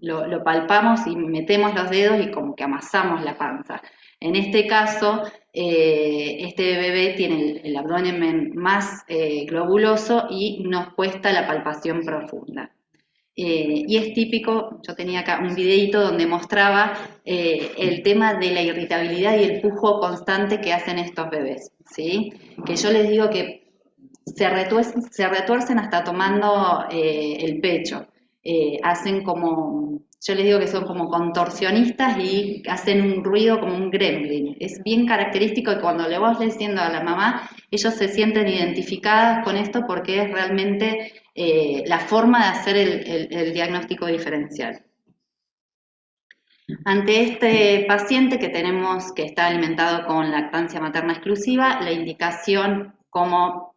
lo palpamos y metemos los dedos y como que amasamos la panza. En este caso, este bebé tiene el abdomen más globuloso y nos cuesta la palpación profunda. Y es típico, yo tenía acá un videito donde mostraba el tema de la irritabilidad y el pujo constante que hacen estos bebés, ¿sí? Que yo les digo que se retuercen hasta tomando el pecho. Hacen como, yo les digo que son como contorsionistas y hacen un ruido como un gremlin. Es bien característico que cuando le vas diciendo a la mamá, ellos se sienten identificadas con esto porque es realmente la forma de hacer el diagnóstico diferencial. Ante este paciente que tenemos que está alimentado con lactancia materna exclusiva, la indicación como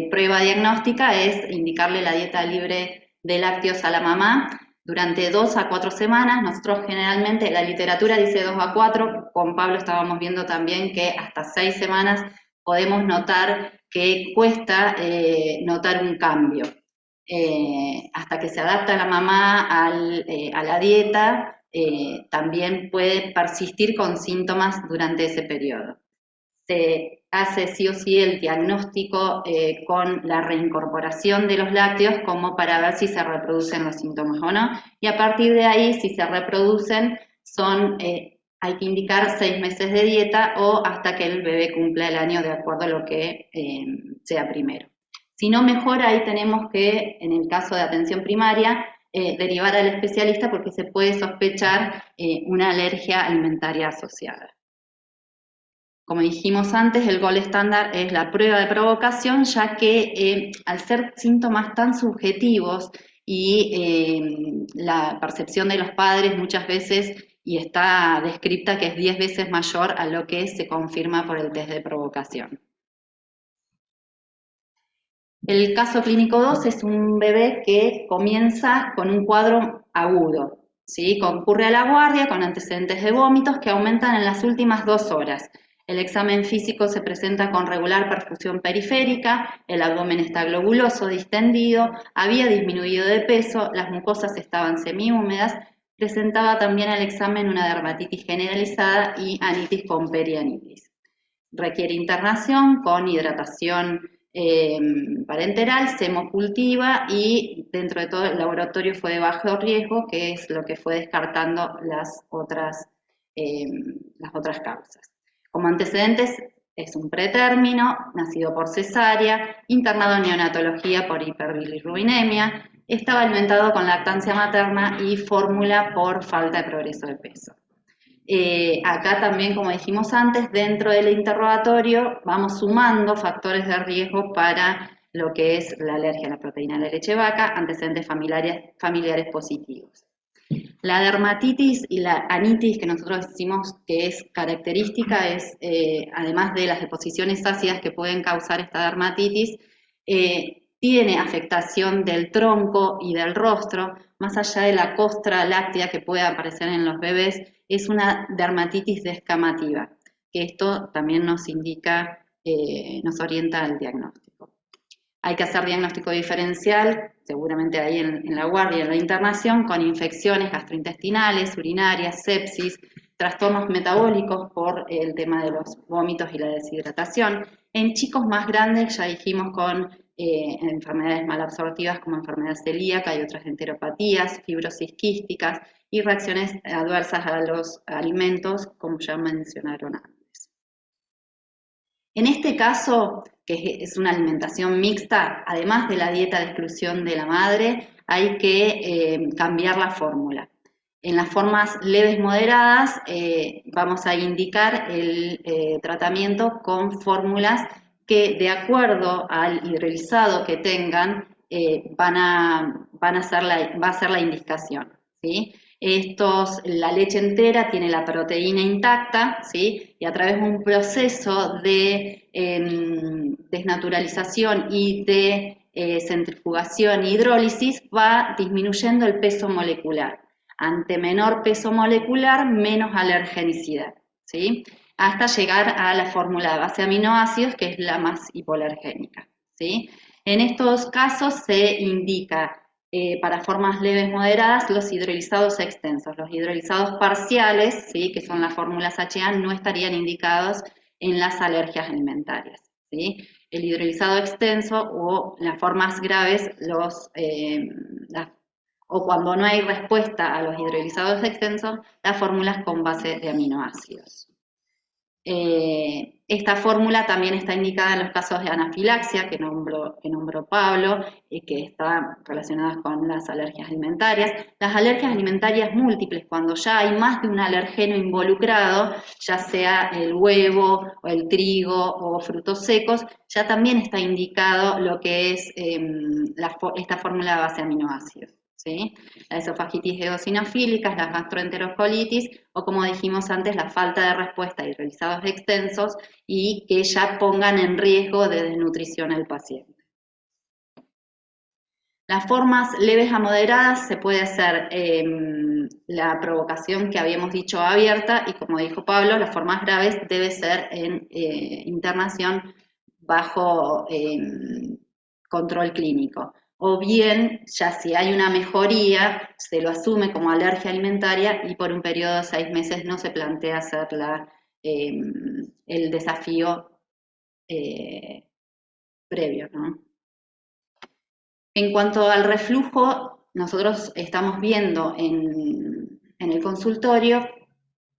prueba diagnóstica es indicarle la dieta libre de lácteos a la mamá durante 2 a 4 semanas. Nosotros generalmente, la literatura dice 2 a 4, con Pablo estábamos viendo también que hasta 6 semanas podemos notar que cuesta notar un cambio. Hasta que se adapta la mamá a la dieta, también puede persistir con síntomas durante ese periodo. Se hace sí o sí el diagnóstico con la reincorporación de los lácteos como para ver si se reproducen los síntomas o no, y a partir de ahí, si se reproducen, hay que indicar 6 meses de dieta o hasta que el bebé cumpla el año de acuerdo a lo que sea primero. Si no mejora, ahí tenemos que, en el caso de atención primaria, derivar al especialista porque se puede sospechar una alergia alimentaria asociada. Como dijimos antes, el gol estándar es la prueba de provocación, ya que al ser síntomas tan subjetivos y la percepción de los padres muchas veces, y está descrita que es 10 veces mayor a lo que se confirma por el test de provocación. El caso clínico 2 es un bebé que comienza con un cuadro agudo, ¿sí? Concurre a la guardia con antecedentes de vómitos que aumentan en las últimas 2 horas. El examen físico se presenta con regular perfusión periférica, el abdomen está globuloso, distendido, había disminuido de peso, las mucosas estaban semihúmedas, presentaba también al examen una dermatitis generalizada y anitis con perianitis. Requiere internación con hidratación parenteral, se hemocultiva y dentro de todo el laboratorio fue de bajo riesgo, que es lo que fue descartando las otras causas. Como antecedentes, es un pretérmino, nacido por cesárea, internado en neonatología por hiperbilirrubinemia, estaba alimentado con lactancia materna y fórmula por falta de progreso de peso. Acá también, como dijimos antes, dentro del interrogatorio vamos sumando factores de riesgo para lo que es la alergia a la proteína de la leche de vaca, antecedentes familiares positivos. La dermatitis y la anitis, que nosotros decimos que es característica, es, además de las deposiciones ácidas que pueden causar esta dermatitis, tiene afectación del tronco y del rostro, más allá de la costra láctea que puede aparecer en los bebés, es una dermatitis descamativa, que esto también nos indica, nos orienta al diagnóstico. Hay que hacer diagnóstico diferencial, seguramente ahí en la guardia, en la internación, con infecciones gastrointestinales, urinarias, sepsis, trastornos metabólicos por el tema de los vómitos y la deshidratación. En chicos más grandes, ya dijimos, con enfermedades malabsortivas como enfermedad celíaca y otras enteropatías, fibrosis quísticas y reacciones adversas a los alimentos, como ya mencionaron antes. En este caso, que es una alimentación mixta, además de la dieta de exclusión de la madre, hay que cambiar la fórmula. En las formas leves moderadas vamos a indicar el tratamiento con fórmulas que, de acuerdo al hidrolizado que tengan, va a ser la indicación, ¿sí? La leche entera tiene la proteína intacta, ¿sí? Y a través de un proceso de desnaturalización y de centrifugación y hidrólisis va disminuyendo el peso molecular. Ante menor peso molecular, menos alergenicidad, ¿sí? Hasta llegar a la fórmula de base de aminoácidos, que es la más hipoalergénica, ¿sí? En estos casos se indica para formas leves moderadas los hidrolizados extensos. Los hidrolizados parciales, ¿sí? Que son las fórmulas HA, no estarían indicados en las alergias alimentarias, ¿sí? El hidrolizado extenso o las formas graves, o cuando no hay respuesta a los hidrolizados extensos, las fórmulas con base de aminoácidos. Esta fórmula también está indicada en los casos de anafilaxia que nombró Pablo y que están relacionadas con las alergias alimentarias. Las alergias alimentarias múltiples, cuando ya hay más de un alergeno involucrado, ya sea el huevo o el trigo o frutos secos, ya también está indicado lo que es esta fórmula de base de aminoácidos, ¿sí? La esofagitis eosinofílicas, las gastroenterocolitis o, como dijimos antes, la falta de respuesta a hidrolizados extensos y que ya pongan en riesgo de desnutrición al paciente. Las formas leves a moderadas se puede hacer la provocación que habíamos dicho abierta y, como dijo Pablo, las formas graves debe ser en internación bajo control clínico. O bien, ya si hay una mejoría, se lo asume como alergia alimentaria y por un periodo de 6 meses no se plantea hacer el desafío previo, ¿no? En cuanto al reflujo, nosotros estamos viendo en el consultorio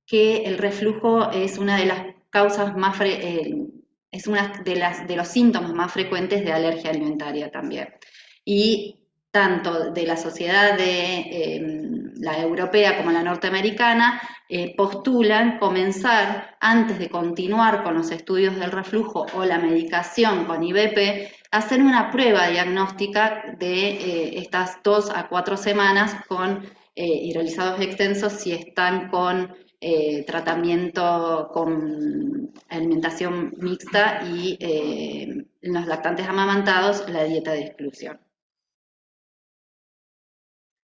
que el reflujo es una de las causas más es una de los síntomas más frecuentes de alergia alimentaria también. Y tanto de la sociedad de la europea como la norteamericana postulan comenzar, antes de continuar con los estudios del reflujo o la medicación con IBP, hacer una prueba diagnóstica de estas 2 a 4 semanas con hidrolizados extensos si están con tratamiento con alimentación mixta y en los lactantes amamantados la dieta de exclusión.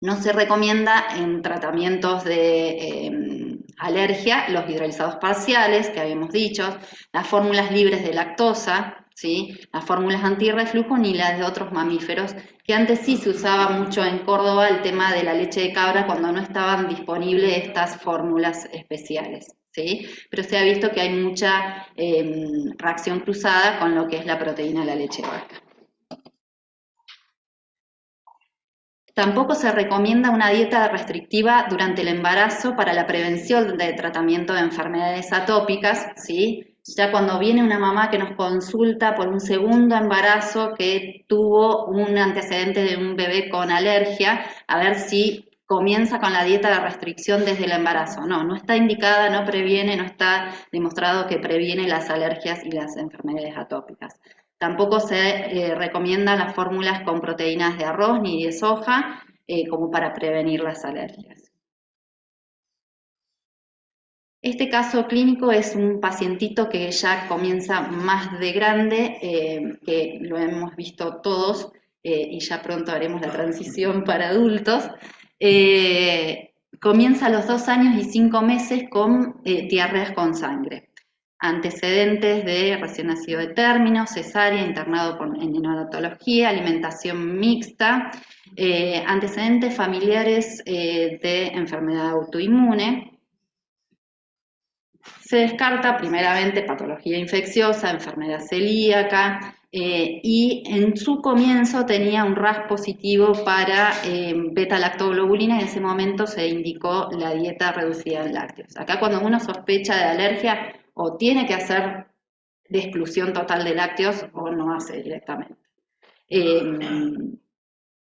No se recomienda en tratamientos de alergia los hidrolizados parciales, que habíamos dicho, las fórmulas libres de lactosa, ¿sí? Las fórmulas antirreflujo ni las de otros mamíferos, que antes sí se usaba mucho en Córdoba el tema de la leche de cabra cuando no estaban disponibles estas fórmulas especiales, ¿sí? Pero se ha visto que hay mucha reacción cruzada con lo que es la proteína de la leche de vaca. Tampoco se recomienda una dieta restrictiva durante el embarazo para la prevención de tratamiento de enfermedades atópicas, ¿sí? Ya cuando viene una mamá que nos consulta por un segundo embarazo que tuvo un antecedente de un bebé con alergia, a ver si comienza con la dieta de restricción desde el embarazo. No, no está indicada, no previene, no está demostrado que previene las alergias y las enfermedades atópicas. Tampoco se recomiendan las fórmulas con proteínas de arroz ni de soja como para prevenir las alergias. Este caso clínico es un pacientito que ya comienza más de grande, que lo hemos visto todos y ya pronto haremos la transición para adultos. Comienza a los 2 años y 5 meses con diarreas con sangre. Antecedentes de recién nacido de término, cesárea, internado en neonatología, alimentación mixta, antecedentes familiares de enfermedad autoinmune. Se descarta primeramente patología infecciosa, enfermedad celíaca, y en su comienzo tenía un RAS positivo para beta-lactoglobulina y en ese momento se indicó la dieta reducida en lácteos. Acá cuando uno sospecha de alergia o tiene que hacer de exclusión total de lácteos o no hace directamente. En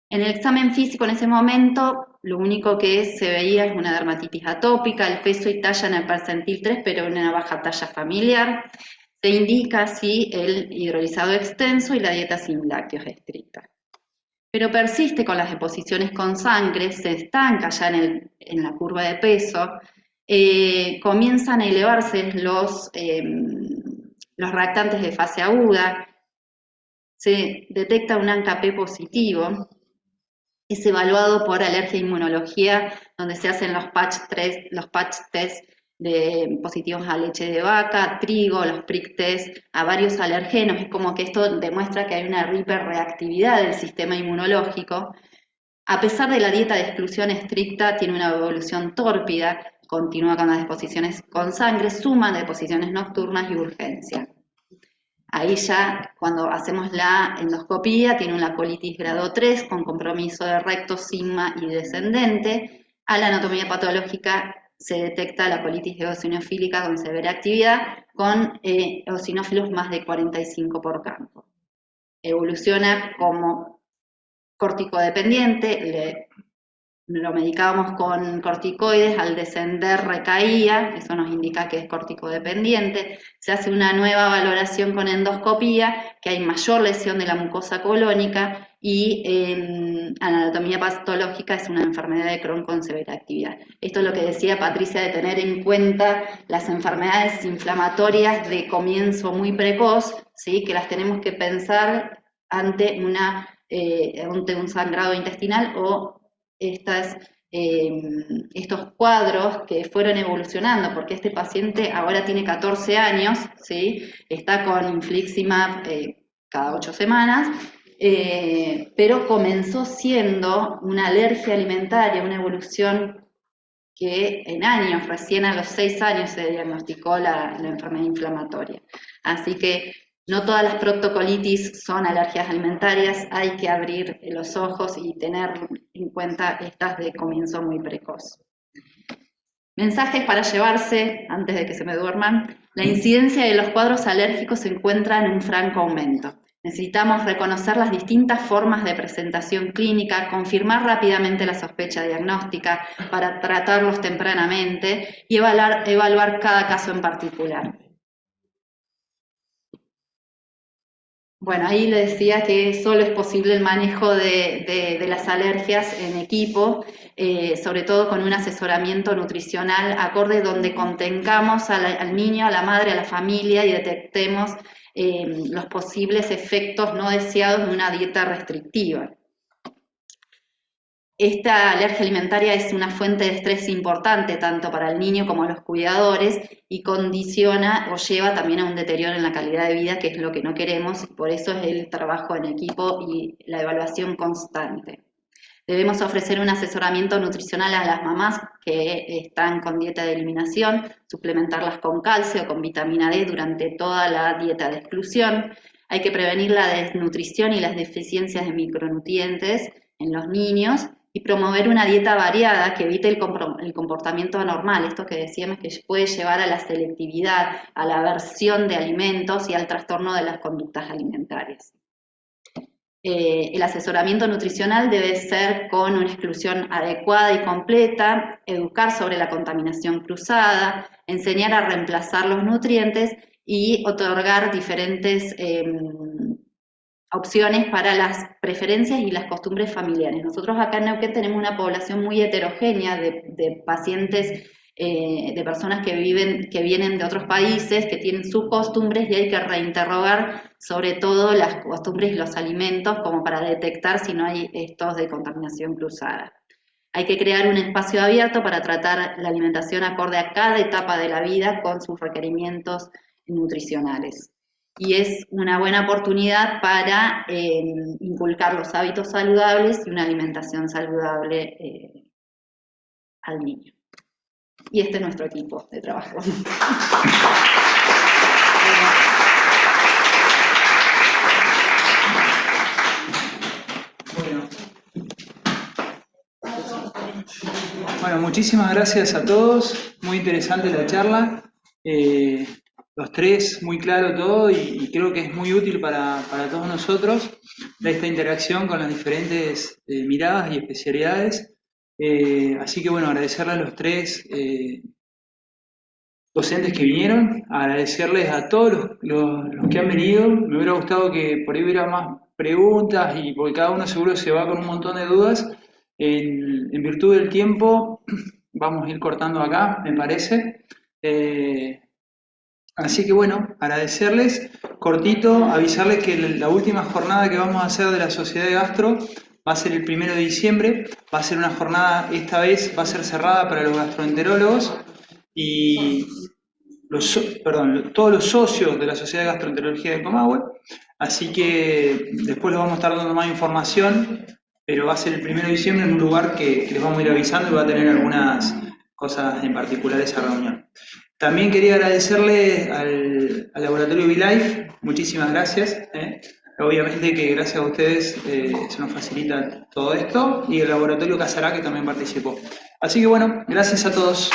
el examen físico en ese momento, lo único que se veía es una dermatitis atópica, el peso y talla en el percentil 3, pero en una baja talla familiar. Se indica así el hidrolizado extenso y la dieta sin lácteos estricta. Pero persiste con las deposiciones con sangre, se estanca ya en la curva de peso, comienzan a elevarse los reactantes de fase aguda, se detecta un ANCA-P positivo, es evaluado por alergia e inmunología, donde se hacen los patch test de positivos a leche de vaca, trigo, los prick test a varios alergenos. Es como que esto demuestra que hay una hiperreactividad del sistema inmunológico. A pesar de la dieta de exclusión estricta, tiene una evolución tórpida, continúa con las deposiciones con sangre, suma de deposiciones nocturnas y urgencia. Ahí ya, cuando hacemos la endoscopía, tiene una colitis grado 3 con compromiso de recto, sigma y descendente. A la anatomía patológica se detecta la colitis eosinofílica con severa actividad, con eosinófilos más de 45 por campo. Evoluciona como corticodependiente, lo medicábamos con corticoides, al descender recaía, eso nos indica que es corticodependiente. Se hace una nueva valoración con endoscopía, que hay mayor lesión de la mucosa colónica y en anatomía patológica es una enfermedad de Crohn con severa actividad. Esto es lo que decía Patricia de tener en cuenta las enfermedades inflamatorias de comienzo muy precoz, ¿sí? Que las tenemos que pensar ante un sangrado intestinal o estos cuadros que fueron evolucionando, porque este paciente ahora tiene 14 años, ¿sí? Está con infliximab cada 8 semanas, pero comenzó siendo una alergia alimentaria, una evolución que en años, recién a los 6 años se diagnosticó la enfermedad inflamatoria. Así que no todas las proctocolitis son alergias alimentarias, hay que abrir los ojos y tener en cuenta estas de comienzo muy precoz. Mensajes para llevarse antes de que se me duerman. La incidencia de los cuadros alérgicos se encuentra en un franco aumento. Necesitamos reconocer las distintas formas de presentación clínica, confirmar rápidamente la sospecha diagnóstica para tratarlos tempranamente y evaluar cada caso en particular. Bueno, ahí le decía que solo es posible el manejo de las alergias en equipo, sobre todo con un asesoramiento nutricional acorde donde contengamos al niño, a la madre, a la familia y detectemos los posibles efectos no deseados de una dieta restrictiva. Esta alergia alimentaria es una fuente de estrés importante tanto para el niño como los cuidadores y condiciona o lleva también a un deterioro en la calidad de vida, que es lo que no queremos, y por eso es el trabajo en equipo y la evaluación constante. Debemos ofrecer un asesoramiento nutricional a las mamás que están con dieta de eliminación, suplementarlas con calcio o con vitamina D durante toda la dieta de exclusión. Hay que prevenir la desnutrición y las deficiencias de micronutrientes en los niños y promover una dieta variada que evite el comportamiento anormal, esto que decíamos que puede llevar a la selectividad, a la aversión de alimentos y al trastorno de las conductas alimentarias. El asesoramiento nutricional debe ser con una exclusión adecuada y completa, educar sobre la contaminación cruzada, enseñar a reemplazar los nutrientes y otorgar diferentes opciones para las preferencias y las costumbres familiares. Nosotros acá en Neuquén tenemos una población muy heterogénea de pacientes, de personas que vienen de otros países, que tienen sus costumbres y hay que reinterrogar sobre todo las costumbres y los alimentos como para detectar si no hay estos de contaminación cruzada. Hay que crear un espacio abierto para tratar la alimentación acorde a cada etapa de la vida con sus requerimientos nutricionales. Y es una buena oportunidad para inculcar los hábitos saludables y una alimentación saludable al niño. Y este es nuestro equipo de trabajo. Bueno, muchísimas gracias a todos. Muy interesante la charla. Los tres, muy claro todo y creo que es muy útil para todos nosotros esta interacción con las diferentes miradas y especialidades. Así que bueno, agradecerle a los tres docentes que vinieron, agradecerles a todos los que han venido. Me hubiera gustado que por ahí hubiera más preguntas y porque cada uno seguro se va con un montón de dudas. En virtud del tiempo, vamos a ir cortando acá, me parece. Así que bueno, agradecerles, cortito, avisarles que la última jornada que vamos a hacer de la Sociedad de Gastro va a ser el 1 de diciembre, va a ser una jornada, esta vez va a ser cerrada para los gastroenterólogos y todos los socios de la Sociedad de Gastroenterología de Comahue, así que después les vamos a estar dando más información, pero va a ser el 1 de diciembre en un lugar que les vamos a ir avisando y va a tener algunas cosas en particular esa reunión. También quería agradecerle al Laboratorio ViLife, muchísimas gracias. Obviamente que gracias a ustedes se nos facilita todo esto, y el Laboratorio Casará que también participó. Así que bueno, gracias a todos.